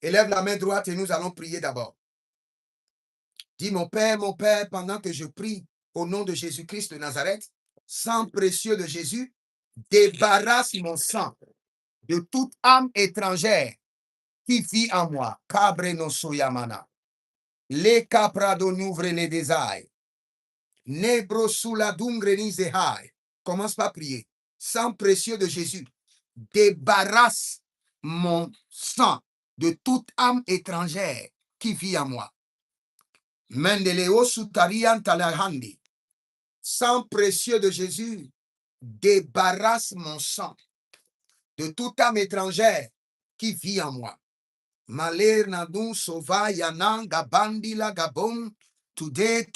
Élève la main droite et nous allons prier d'abord. Dis mon Père, pendant que je prie au nom de Jésus-Christ de Nazareth, sang précieux de Jésus, débarrasse mon sang de toute âme étrangère qui vit en moi. Cabre no soyamana. Le caprado n'ouvre les désailles. Nebro sous la dungre ni zehai. Commence par prier. Sang précieux de Jésus, débarrasse mon sang de toute âme étrangère qui vit en moi. Mendeleo sutarian talahandi. Sang précieux de Jésus, débarrasse mon sang de toute âme étrangère qui vit en moi. Maler nadun sova yanan gabandi la gabon. Today,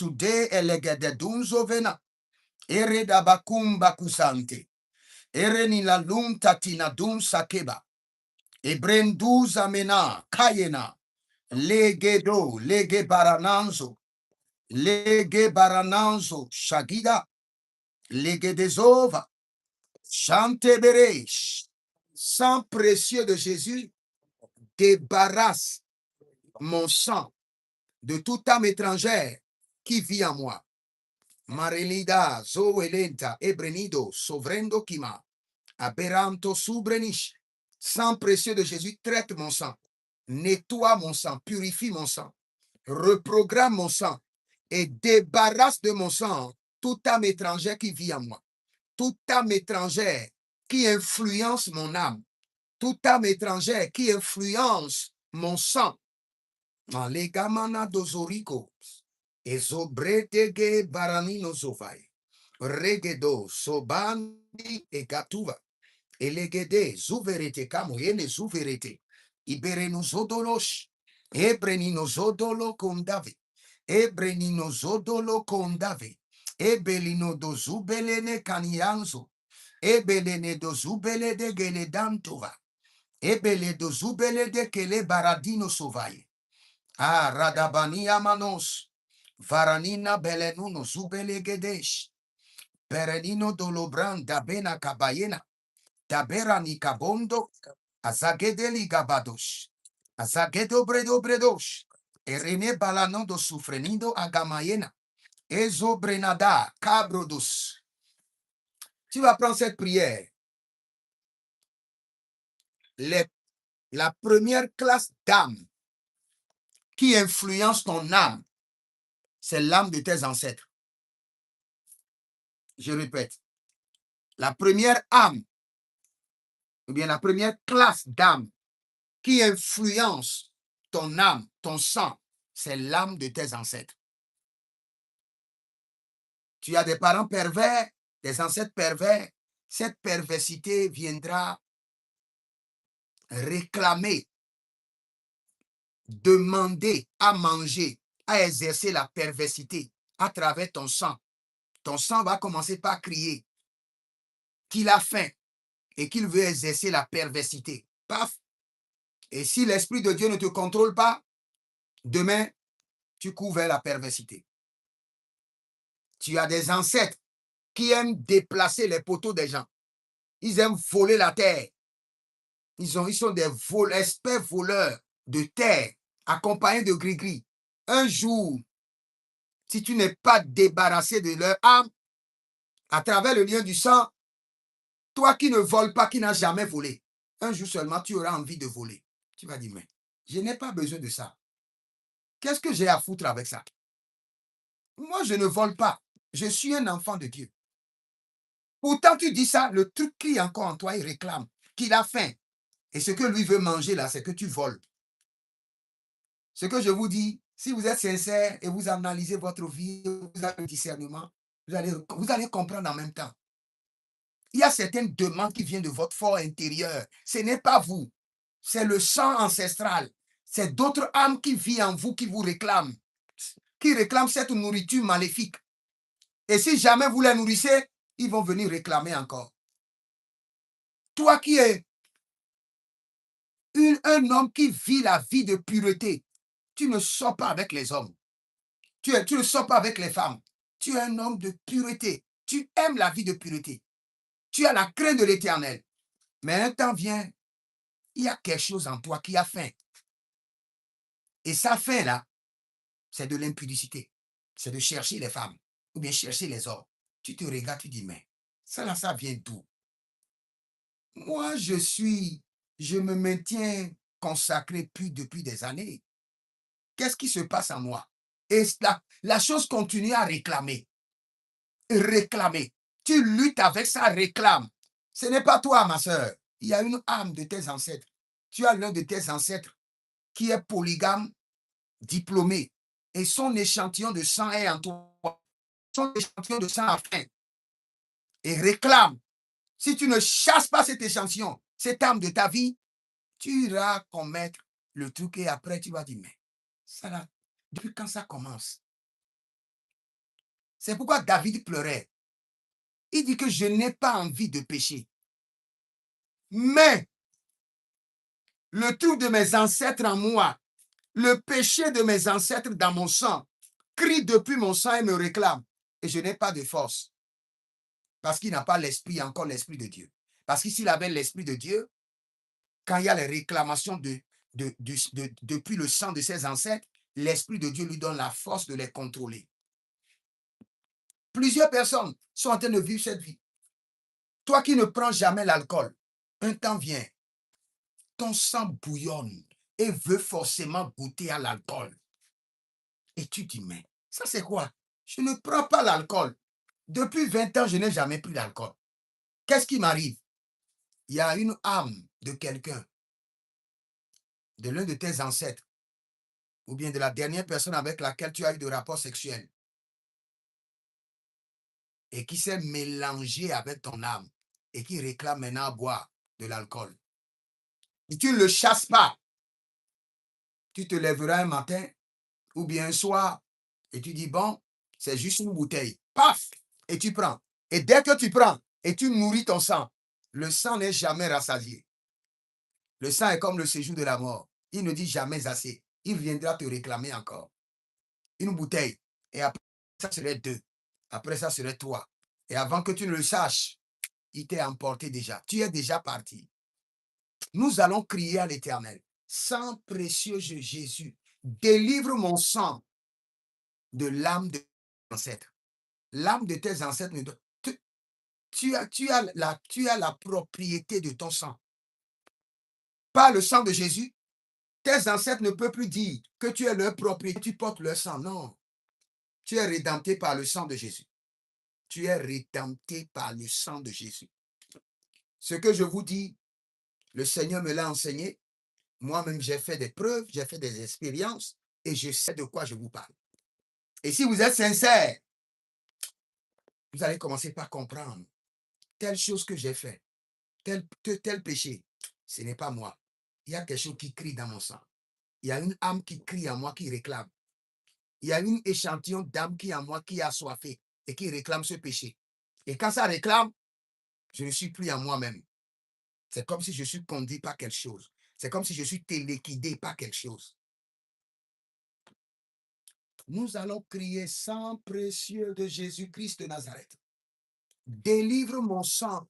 elegededun zovena. Ere dabakum bakusante. Ere ni la lum tatina dun sakeba. Ebrendu zamena kayena. Legedo, lege barananzo. Lege barananzo shagida. Lege desova. Chante beresh. Sang précieux de Jésus, débarrasse mon sang de toute âme étrangère qui vit en moi. Marelida, zoelenta, ebrenido, sovrendo kima, aberanto subrenish. Sang précieux de Jésus, traite mon sang, nettoie mon sang, purifie mon sang, reprogramme mon sang et débarrasse de mon sang toute âme étrangère qui vit en moi, toute âme étrangère qui influence mon âme, toute âme étrangère qui influence mon sang. Malegamana dozorico. Ezobretege baranino zovai. Regedo sobandi e gatuva. Elegede zuverete kamoyene zuverete. Ibereno zodolosh. Ebrenino zodolo kondave. Ebrenino zodolo kondave. Ebelino dozubelene kanianzo. Ebelene dozubele de geledantova. Ebele dozubele de kele baradino sovai. Ah, radabania manos. Varanina belenuno zubelegedesh. Perenino dolobran dabena kabayena. Daberani kabondo. Azagedeli gabadosh. Azagedo bredo bredosh. Erene balanodo sufrenido agamayena. Ezo brenada cabrodos. Tu vas prendre cette prière. La première classe d'âme qui influence ton âme, c'est l'âme de tes ancêtres. Je répète, la première âme, ou bien la première classe d'âme qui influence ton âme, ton sang, c'est l'âme de tes ancêtres. Tu as des parents pervers, des ancêtres pervers. Cette perversité viendra réclamer, demander à manger, à exercer la perversité à travers ton sang. Ton sang va commencer par crier qu'il a faim et qu'il veut exercer la perversité. Paf! Et si l'Esprit de Dieu ne te contrôle pas, demain, tu cours vers la perversité. Tu as des ancêtres qui aiment déplacer les poteaux des gens. Ils aiment voler la terre. Ils sont des experts voleurs de terre, accompagnés de gris-gris. Un jour, si tu n'es pas débarrassé de leur âme, à travers le lien du sang, toi qui ne voles pas, qui n'as jamais volé, un jour seulement, tu auras envie de voler. Tu vas dire, mais je n'ai pas besoin de ça. Qu'est-ce que j'ai à foutre avec ça? Moi, je ne vole pas. Je suis un enfant de Dieu. Pourtant, tu dis ça, le truc qui est encore en toi, il réclame qu'il a faim. Et ce que lui veut manger là, c'est que tu voles. Ce que je vous dis, si vous êtes sincère et vous analysez votre vie, vous avez le discernement, vous allez comprendre en même temps. Il y a certaines demandes qui viennent de votre fort intérieur. Ce n'est pas vous. C'est le sang ancestral. C'est d'autres âmes qui vivent en vous qui vous réclament. Qui réclament cette nourriture maléfique. Et si jamais vous les nourrissez, ils vont venir réclamer encore. Toi qui es un homme qui vit la vie de pureté, tu ne sors pas avec les hommes. Tu ne sors pas avec les femmes. Tu es un homme de pureté. Tu aimes la vie de pureté. Tu as la crainte de l'Éternel. Mais un temps vient, il y a quelque chose en toi qui a faim. Et sa faim-là, c'est de l'impudicité. C'est de chercher les femmes ou bien chercher les hommes. Tu te regardes, tu dis, mais ça là, ça vient d'où? Moi, je me maintiens consacré depuis des années. Qu'est-ce qui se passe en moi? Et la chose continue à réclamer. Réclamer. Tu luttes avec ça, réclame. Ce n'est pas toi, ma soeur. Il y a une âme de tes ancêtres. Tu as l'un de tes ancêtres qui est polygame, diplômé. Et son échantillon de sang est en toi. Son échantillon de sang a faim. Et réclame. Si tu ne chasses pas cet échantillon, cette âme de ta vie, tu iras commettre le truc et après tu vas dire, mais ça là, depuis quand ça commence? C'est pourquoi David pleurait. Il dit que je n'ai pas envie de pécher. Mais le truc de mes ancêtres en moi, le péché de mes ancêtres dans mon sang, crie depuis mon sang et me réclame. Et je n'ai pas de force. Parce qu'il n'a pas l'esprit, encore l'esprit de Dieu. Parce que s'il avait l'esprit de Dieu, quand il y a les réclamations depuis le sang de ses ancêtres, l'esprit de Dieu lui donne la force de les contrôler. Plusieurs personnes sont en train de vivre cette vie. Toi qui ne prends jamais l'alcool, un temps vient, ton sang bouillonne et veut forcément goûter à l'alcool. Et tu dis, mais ça c'est quoi? Je ne prends pas l'alcool. Depuis 20 ans, je n'ai jamais pris l'alcool. Qu'est-ce qui m'arrive? Il y a une âme de quelqu'un, de l'un de tes ancêtres, ou bien de la dernière personne avec laquelle tu as eu de rapports sexuels, et qui s'est mélangé avec ton âme, et qui réclame maintenant à boire de l'alcool. Si tu ne le chasses pas, tu te lèveras un matin, ou bien un soir, et tu dis, bon, c'est juste une bouteille. Paf! Et tu prends. Et dès que tu prends, et tu nourris ton sang, le sang n'est jamais rassasié. Le sang est comme le séjour de la mort. Il ne dit jamais assez. Il viendra te réclamer encore. Une bouteille. Et après, ça serait deux. Après, ça serait trois. Et avant que tu ne le saches, il t'est emporté déjà. Tu es déjà parti. Nous allons crier à l'Éternel. Sang précieux de Jésus, délivre mon sang de l'âme de tes ancêtres. L'âme de tes ancêtres, tu as la propriété de ton sang. Par le sang de Jésus, tes ancêtres ne peuvent plus dire que tu es leur propriété, tu portes leur sang. Non. Tu es rédempté par le sang de Jésus. Tu es rédempté par le sang de Jésus. Ce que je vous dis, le Seigneur me l'a enseigné. Moi-même, j'ai fait des preuves, j'ai fait des expériences et je sais de quoi je vous parle. Et si vous êtes sincère, vous allez commencer par comprendre telle chose que j'ai fait, tel péché, ce n'est pas moi. Il y a quelque chose qui crie dans mon sang. Il y a une âme qui crie en moi, qui réclame. Il y a une échantillon d'âme qui est en moi, qui a soifé et qui réclame ce péché. Et quand ça réclame, je ne suis plus en moi-même. C'est comme si je suis conduit par quelque chose. C'est comme si je suis téléguidé par quelque chose. Nous allons crier: sang précieux de Jésus-Christ de Nazareth, délivre mon sang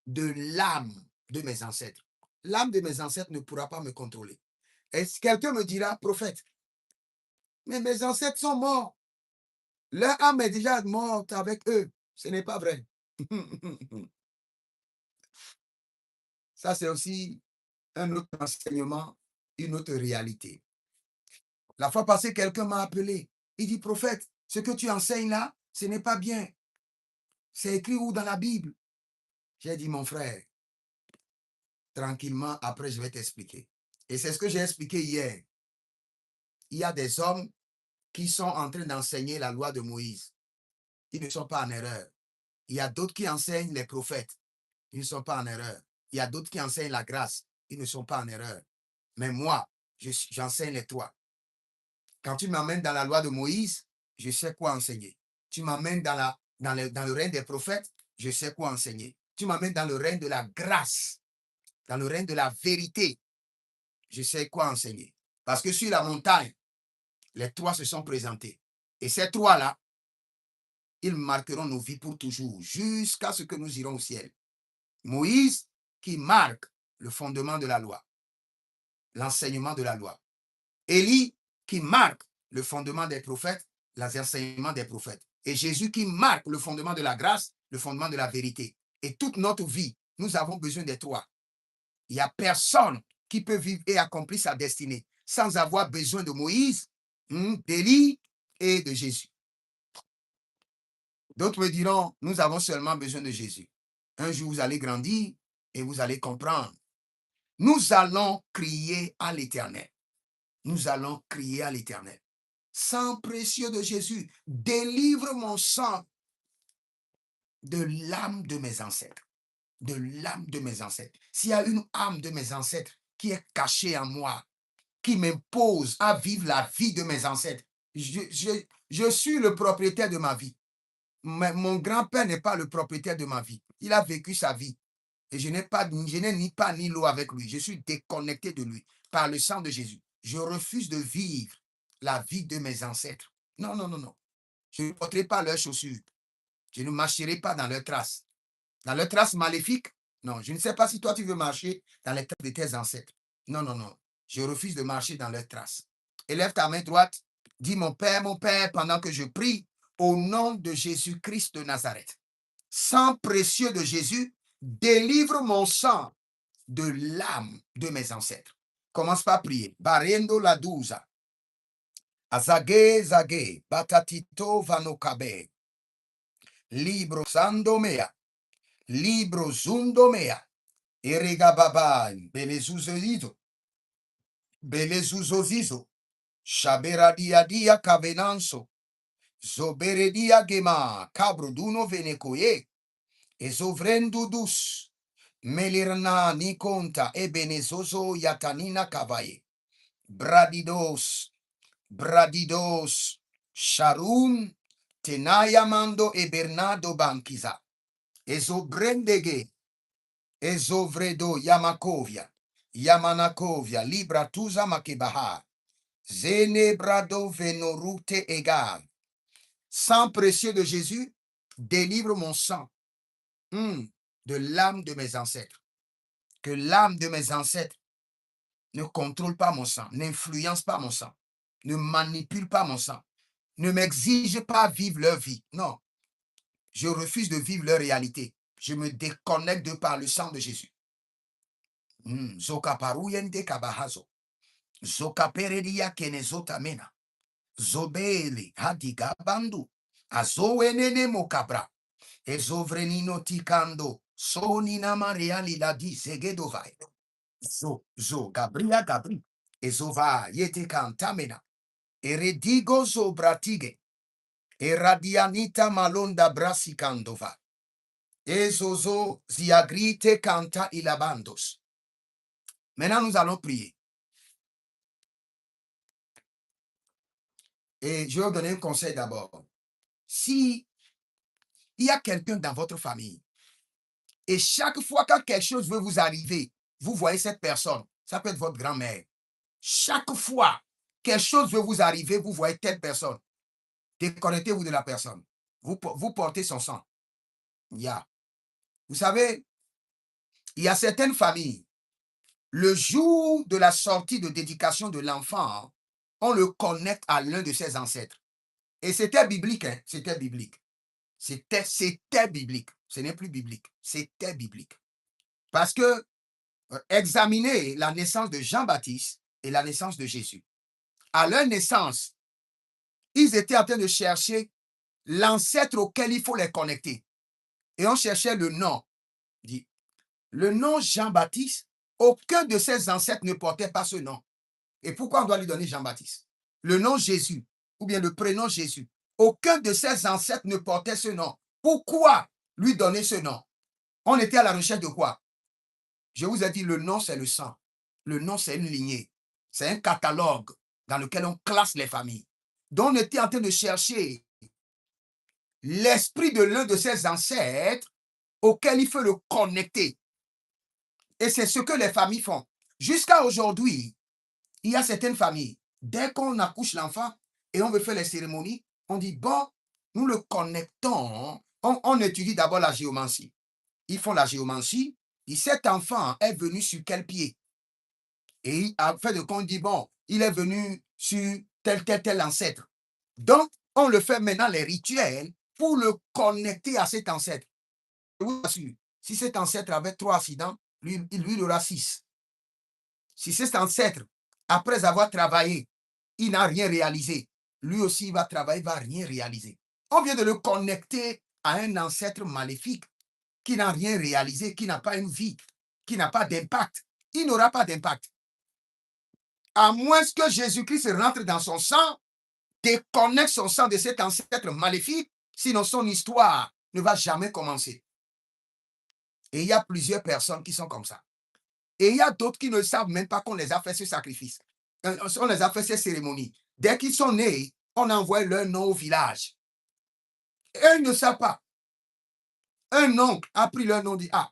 de l'âme de mes ancêtres. L'âme de mes ancêtres ne pourra pas me contrôler. Est-ce que quelqu'un me dira: prophète, mais mes ancêtres sont morts. Leur âme est déjà morte avec eux. Ce n'est pas vrai. Ça, c'est aussi un autre enseignement, une autre réalité. La fois passée, quelqu'un m'a appelé. Il dit: prophète, ce que tu enseignes là, ce n'est pas bien. C'est écrit où dans la Bible? J'ai dit: mon frère, tranquillement, après je vais t'expliquer. Et c'est ce que j'ai expliqué hier. Il y a des hommes qui sont en train d'enseigner la loi de Moïse. Ils ne sont pas en erreur. Il y a d'autres qui enseignent les prophètes. Ils ne sont pas en erreur. Il y a d'autres qui enseignent la grâce. Ils ne sont pas en erreur. Mais moi, j'enseigne les trois. Quand tu m'amènes dans la loi de Moïse, je sais quoi enseigner. Tu m'amènes dans le règne des prophètes, je sais quoi enseigner. Tu m'amènes dans le règne de la grâce, dans le règne de la vérité, je sais quoi enseigner. Parce que sur la montagne, les trois se sont présentés. Et ces trois-là, ils marqueront nos vies pour toujours, jusqu'à ce que nous irons au ciel. Moïse, qui marque le fondement de la loi, l'enseignement de la loi. Élie, qui marque le fondement des prophètes, les enseignements des prophètes. Et Jésus, qui marque le fondement de la grâce, le fondement de la vérité. Et toute notre vie, nous avons besoin des trois. Il n'y a personne qui peut vivre et accomplir sa destinée sans avoir besoin de Moïse, d'Élie et de Jésus. D'autres me diront: nous avons seulement besoin de Jésus. Un jour, vous allez grandir et vous allez comprendre. Nous allons crier à l'Éternel. Nous allons crier à l'Éternel. Sang précieux de Jésus, délivre mon sang de l'âme de mes ancêtres. De l'âme de mes ancêtres. S'il y a une âme de mes ancêtres qui est cachée en moi, qui m'impose à vivre la vie de mes ancêtres, je suis le propriétaire de ma vie. Mais mon grand-père n'est pas le propriétaire de ma vie. Il a vécu sa vie. Et je n'ai ni pas ni l'eau avec lui. Je suis déconnecté de lui par le sang de Jésus. Je refuse de vivre la vie de mes ancêtres. Non, non, non, non. Je ne porterai pas leurs chaussures. Je ne marcherai pas dans leurs traces. Dans leurs traces maléfiques, non. Je ne sais pas si toi tu veux marcher dans les traces de tes ancêtres. Non, non, non. Je refuse de marcher dans leurs traces. Élève ta main droite. Dis: mon Père, pendant que je prie, au nom de Jésus-Christ de Nazareth. Sang précieux de Jésus, délivre mon sang de l'âme de mes ancêtres. Commence par prier. Barendo la douza. Azage zage. Batatito vanokabe. Libro sandomea. Libro zundomea. Eregababan. Belezuzozito. Belezuzozizo. Shaberadia dia cavenanso. Zoberedia gema. Cabroduno venecoye. Ezovrendudus. Melirna ni conta ebenezozo yatanina kavaye. Bradidos, bradidos, sharum, tenaya mando e Bernardo bankiza. Ezobrendege, ezovredo yamakovia, yamanakovia, libra tuza makebaha. Zenebrado venorute egal. Sang précieux de Jésus, délivre mon sang de l'âme de mes ancêtres. Que l'âme de mes ancêtres ne contrôle pas mon sang, n'influence pas mon sang, ne manipule pas mon sang, ne m'exige pas vivre leur vie. Non, je refuse de vivre leur réalité. Je me déconnecte de par le sang de Jésus. Zoka paruyende kabahazo. Zoka peredia kenezotamena. Zobeli hadiga bandu. Azowenene mokabra. Ezovrenino tikando. Sonina mariali la di segedovai. Zo, Gabri, Ezova, Yete Kantamena, Eredigo zo bratige, Eradianita malonda brasikandova, Ezozo ziagrite canta ilabandos. Maintenant, nous allons prier. Et je vais vous donner un conseil d'abord. Si il y a quelqu'un dans votre famille, et chaque fois que quelque chose veut vous arriver, vous voyez cette personne, ça peut être votre grand-mère. Chaque fois quelque chose veut vous arriver, vous voyez telle personne. Déconnectez-vous de la personne. Vous portez son sang. Yeah. Vous savez, il y a certaines familles, le jour de la sortie de dédication de l'enfant, on le connecte à l'un de ses ancêtres. Et c'était biblique, hein? C'était biblique. C'était biblique. Ce n'est plus biblique. C'était biblique. Parce que examinez la naissance de Jean-Baptiste et la naissance de Jésus. À leur naissance, ils étaient en train de chercher l'ancêtre auquel il faut les connecter. Et on cherchait le nom. Dit, le nom Jean-Baptiste, aucun de ses ancêtres ne portait pas ce nom. Et pourquoi on doit lui donner Jean-Baptiste? Le nom Jésus, ou bien le prénom Jésus, aucun de ses ancêtres ne portait ce nom. Pourquoi lui donner ce nom? On était à la recherche de quoi? Je vous ai dit, le nom, c'est le sang. Le nom, c'est une lignée. C'est un catalogue dans lequel on classe les familles. Donc, on était en train de chercher l'esprit de l'un de ses ancêtres auquel il faut le connecter. Et c'est ce que les familles font. Jusqu'à aujourd'hui, il y a certaines familles, dès qu'on accouche l'enfant et on veut faire les cérémonies, on dit, bon, nous le connectons. On étudie d'abord la géomancie. Ils font la géomancie. Et cet enfant est venu sur quel pied? Et en fait de compte, dit, bon, il est venu sur tel ancêtre. Donc, on le fait maintenant les rituels pour le connecter à cet ancêtre. Je vous assure, si cet ancêtre avait 3 accidents, lui, il aura 6. Si cet ancêtre, après avoir travaillé, il n'a rien réalisé, lui aussi il va travailler, il ne va rien réaliser. On vient de le connecter à un ancêtre maléfique qui n'a rien réalisé, qui n'a pas une vie, qui n'a pas d'impact. Il n'aura pas d'impact. À moins que Jésus-Christ rentre dans son sang, déconnecte son sang de cet ancêtre maléfique, sinon son histoire ne va jamais commencer. Et il y a plusieurs personnes qui sont comme ça. Et il y a d'autres qui ne savent même pas qu'on les a fait ce sacrifice. On les a fait ces cérémonies. Dès qu'ils sont nés, on envoie leur nom au village. Et ils ne savent pas. Un oncle a pris leur nom, dit, ah,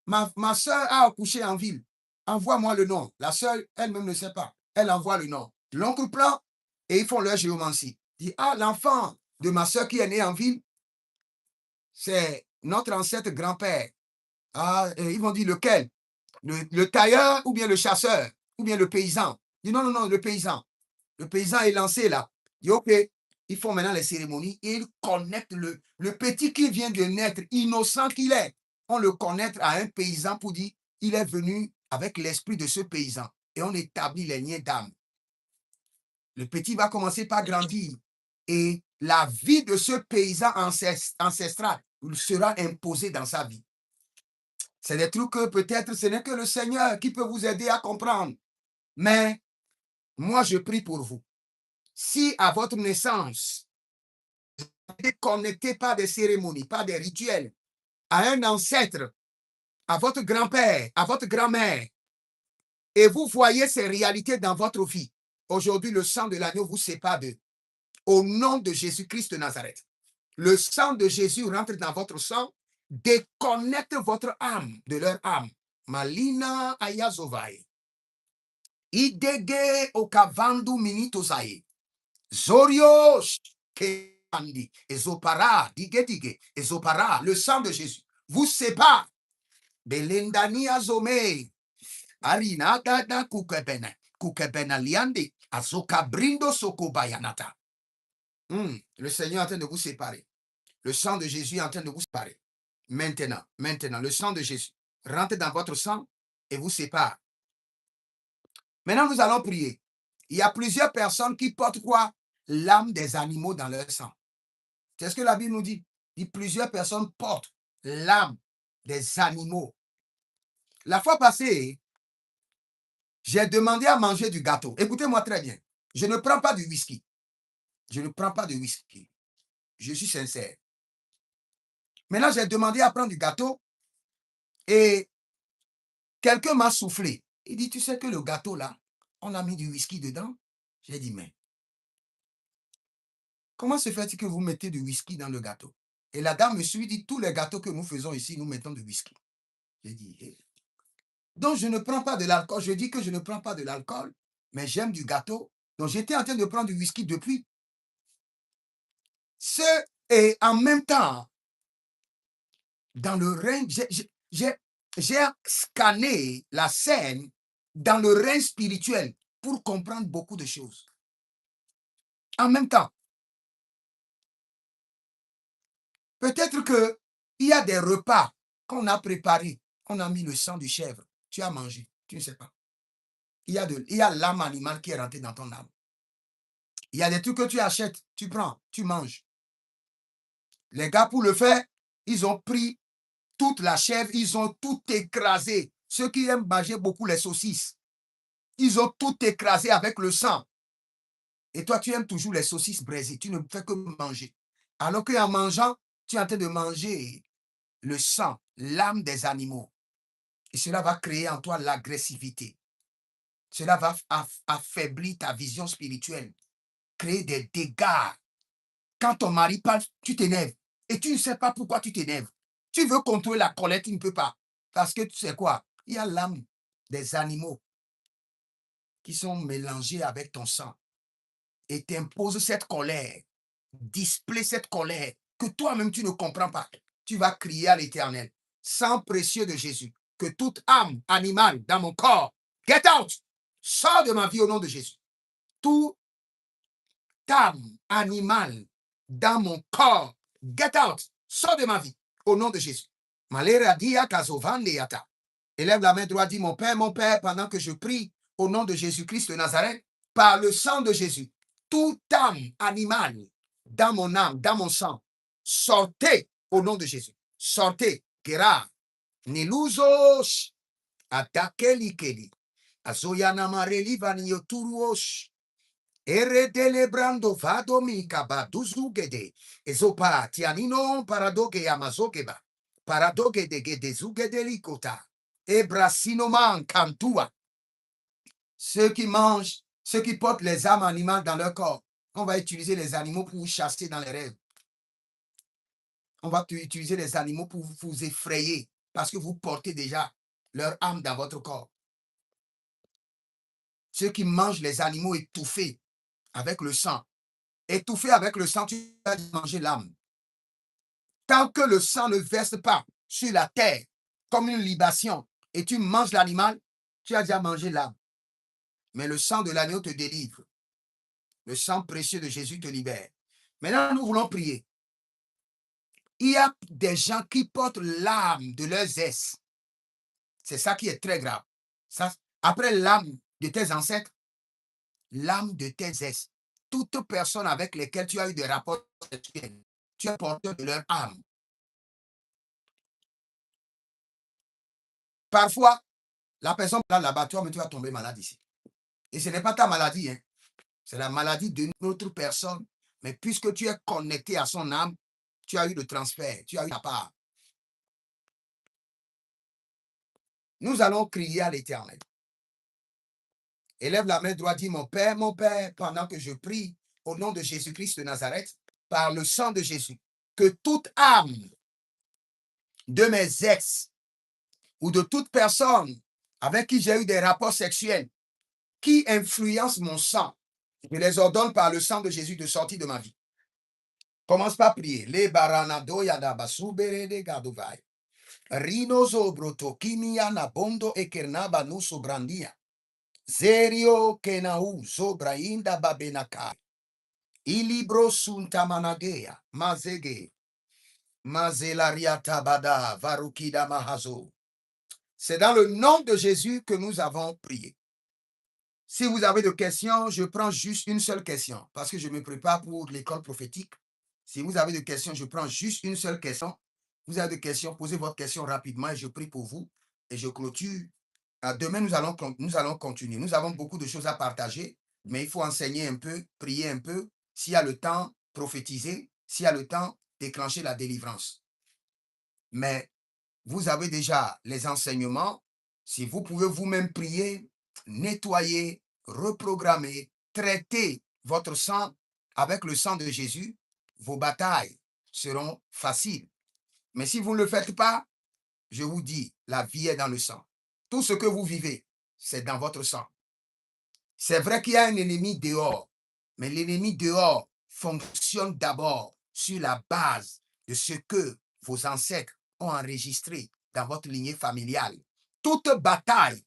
ma soeur a accouché en ville. Envoie-moi le nom. La soeur, elle-même ne sait pas. Elle envoie le nom. L'oncle prend et ils font leur géomancie. Dit, ah, l'enfant de ma soeur qui est né en ville, c'est notre ancêtre grand-père. Ah, ils vont dire lequel? Le tailleur ou bien le chasseur ou bien le paysan. Il dit non, le paysan. Le paysan est lancé là. Il dit ok, ils font maintenant les cérémonies et ils connectent le petit qui vient de naître, innocent qu'il est. On le connecte à un paysan pour dire il est venu avec l'esprit de ce paysan et on établit les liens d'âme. Le petit va commencer par grandir et la vie de ce paysan ancestral sera imposée dans sa vie. C'est des trucs que peut-être ce n'est que le Seigneur qui peut vous aider à comprendre. Mais moi, je prie pour vous. Si à votre naissance, vous êtes connecté par des cérémonies, par des rituels, à un ancêtre, à votre grand-père, à votre grand-mère, et vous voyez ces réalités dans votre vie, aujourd'hui, le sang de l'agneau vous sépare d'eux. Au nom de Jésus-Christ de Nazareth, le sang de Jésus rentre dans votre sang, déconnecte votre âme de leur âme. Malina Ayazovai. Idege okavandu minitosae. Zorios kandi. Ezopara, dige, ezopara, le sang de Jésus vous sépare. Belendani azome. Arina dada kukebena liande. Azoka brindo sokobayanata. Le Seigneur est en train de vous séparer. Le sang de Jésus est en train de vous séparer. Maintenant, le sang de Jésus rentre dans votre sang et vous sépare. Maintenant, nous allons prier. Il y a plusieurs personnes qui portent quoi? L'âme des animaux dans leur sang. C'est ce que la Bible nous dit. Plusieurs personnes portent l'âme des animaux. La fois passée, J'ai demandé à manger du gâteau. Écoutez-moi très bien. Je ne prends pas du whisky. Je ne prends pas de whisky. Je suis sincère. Maintenant, j'ai demandé à prendre du gâteau et quelqu'un m'a soufflé. Il dit, tu sais que le gâteau là, on a mis du whisky dedans? J'ai dit, mais comment se fait-il que vous mettez du whisky dans le gâteau? Et la dame me suit, dit, tous les gâteaux que nous faisons ici, nous mettons du whisky. J'ai dit, eh. Donc je ne prends pas de l'alcool. Je dis que je ne prends pas de l'alcool, mais j'aime du gâteau. Donc j'étais en train de prendre du whisky depuis. Ce, et en même temps, dans le règne, j'ai scanné la scène dans le règne spirituel pour comprendre beaucoup de choses. En même temps, peut-être qu'il y a des repas qu'on a préparés, on a mis le sang du chèvre, tu as mangé, tu ne sais pas. Il y a l'âme animale qui est rentrée dans ton âme. Il y a des trucs que tu achètes, tu prends, tu manges. Les gars, pour le faire, ils ont pris toute la chèvre, ils ont tout écrasé. Ceux qui aiment manger beaucoup les saucisses, ils ont tout écrasé avec le sang. Et toi, tu aimes toujours les saucisses braisées, tu ne fais que manger. Alors qu'en mangeant, tu es en train de manger le sang, l'âme des animaux. Et cela va créer en toi l'agressivité. Cela va affaiblir ta vision spirituelle, créer des dégâts. Quand ton mari parle, tu t'énerves. Et tu ne sais pas pourquoi tu t'énerves. Tu veux contrôler la colère, tu ne peux pas. Parce que tu sais quoi? Il y a l'âme des animaux qui sont mélangés avec ton sang. Et t'impose cette colère, display cette colère que toi-même tu ne comprends pas. Tu vas crier à l'Éternel, sang précieux de Jésus, que toute âme animale dans mon corps, get out, sors de ma vie au nom de Jésus. Toute âme animale dans mon corps, get out, sors de ma vie au nom de Jésus. Malera dia kazovandeata. Élève la main droite, dis mon Père, pendant que je prie au nom de Jésus-Christ de Nazareth, par le sang de Jésus, toute âme animale dans mon âme, dans mon sang, sortez au nom de Jésus. Sortez. Kera. Niluzos. Atakelikeli. Azoyana mareli vanioturuos. Eredele brando vadomi kabaduzugede. Ezopa tianino paradoge amazogeba. Paradoge de gedezugedelikota. Ebrasinoman kantua. Ceux qui mangent, ceux qui portent les âmes animales dans leur corps, on va utiliser les animaux pour vous chasser dans les rêves. On va utiliser les animaux pour vous effrayer parce que vous portez déjà leur âme dans votre corps. Ceux qui mangent les animaux étouffés avec le sang. Étouffé avec le sang, tu vas manger l'âme. Tant que le sang ne verse pas sur la terre comme une libation et tu manges l'animal, tu as déjà mangé l'âme. Mais le sang de l'agneau te délivre. Le sang précieux de Jésus te libère. Maintenant, nous voulons prier. Il y a des gens qui portent l'âme de leurs ancêtres. C'est ça qui est très grave. Ça, après l'âme de tes ancêtres, l'âme de tes ancêtres. Toute personne avec lesquelles tu as eu des rapports sexuels, tu es porteur de leur âme. Parfois, la personne là-bas, toi, mais tu vas tomber malade ici. Et ce n'est pas ta maladie, hein. C'est la maladie d'une autre personne. Mais puisque tu es connecté à son âme, tu as eu le transfert, tu as eu ta part. Nous allons crier à l'Éternel. Élève la main droite, dis mon Père, pendant que je prie au nom de Jésus-Christ de Nazareth, par le sang de Jésus, que toute âme de mes ex ou de toute personne avec qui j'ai eu des rapports sexuels qui influencent mon sang, je les ordonne par le sang de Jésus de sortir de ma vie. Commence par prier. Les baranado yadabasubere de gadovai. Rino zobroto kimia nabondo ekernaba nu sobrandia. Zerio kenau zobrainda babenaka. Ilibro suntamanagea. Mazege. Mazelaria bada varukida mahazo. C'est dans le nom de Jésus que nous avons prié. Si vous avez des questions, je prends juste une seule question parce que je me prépare pour l'école prophétique. Si vous avez des questions, je prends juste une seule question. Vous avez des questions, posez votre question rapidement et je prie pour vous et je clôture Demain, nous allons continuer. Nous avons beaucoup de choses à partager, mais il faut enseigner un peu, prier un peu. S'il y a le temps, prophétiser. S'il y a le temps, déclencher la délivrance. Mais vous avez déjà les enseignements. Si vous pouvez vous-même prier, nettoyer, reprogrammer, traiter votre sang avec le sang de Jésus, vos batailles seront faciles. Mais si vous ne le faites pas, je vous dis, la vie est dans le sang. Tout ce que vous vivez, c'est dans votre sang. C'est vrai qu'il y a un ennemi dehors, mais l'ennemi dehors fonctionne d'abord sur la base de ce que vos ancêtres ont enregistré dans votre lignée familiale. Toute bataille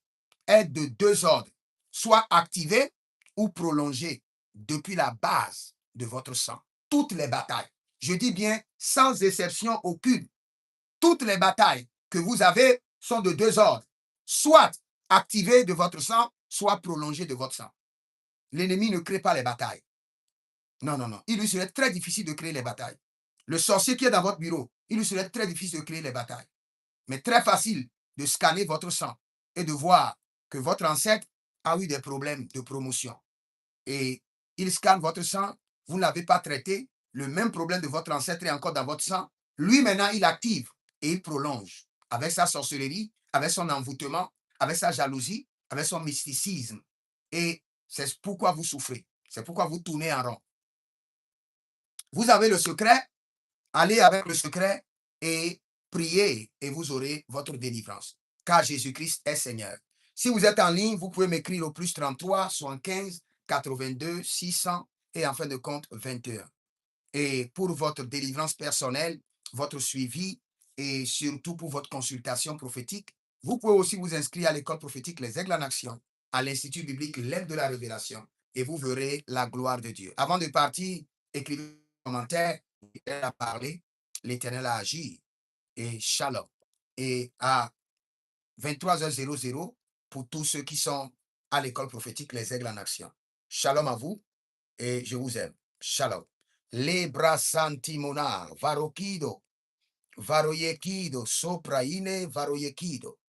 est de deux ordres, soit activée ou prolongée depuis la base de votre sang. Toutes les batailles, je dis bien sans exception aucune, toutes les batailles que vous avez sont de deux ordres, soit activées de votre sang, soit prolongées de votre sang. L'ennemi ne crée pas les batailles. Non, non, non. Il lui serait très difficile de créer les batailles. Le sorcier qui est dans votre bureau, il lui serait très difficile de créer les batailles. Mais très facile de scanner votre sang et de voir que votre ancêtre a eu des problèmes de promotion. Et il scanne votre sang, vous ne l'avez pas traité, le même problème de votre ancêtre est encore dans votre sang. Lui, maintenant, il active et il prolonge avec sa sorcellerie, avec son envoûtement, avec sa jalousie, avec son mysticisme. Et c'est pourquoi vous souffrez. C'est pourquoi vous tournez en rond. Vous avez le secret, allez avec le secret et priez et vous aurez votre délivrance. Car Jésus-Christ est Seigneur. Si vous êtes en ligne, vous pouvez m'écrire au plus 33 75 82 600 et en fin de compte 21. Et pour votre délivrance personnelle, votre suivi et surtout pour votre consultation prophétique, vous pouvez aussi vous inscrire à l'école prophétique Les Aigles en Action, à l'Institut biblique L'aide de la Révélation, et vous verrez la gloire de Dieu. Avant de partir, écrivez un commentaire, l'Éternel a parlé, l'Éternel a agi, et shalom. Et à 23h00 pour tous ceux qui sont à l'école prophétique Les Aigles en Action. Shalom à vous et je vous aime. Shalom. Lebra santimona, varokido, varoyekido, sopraine, varoyekido.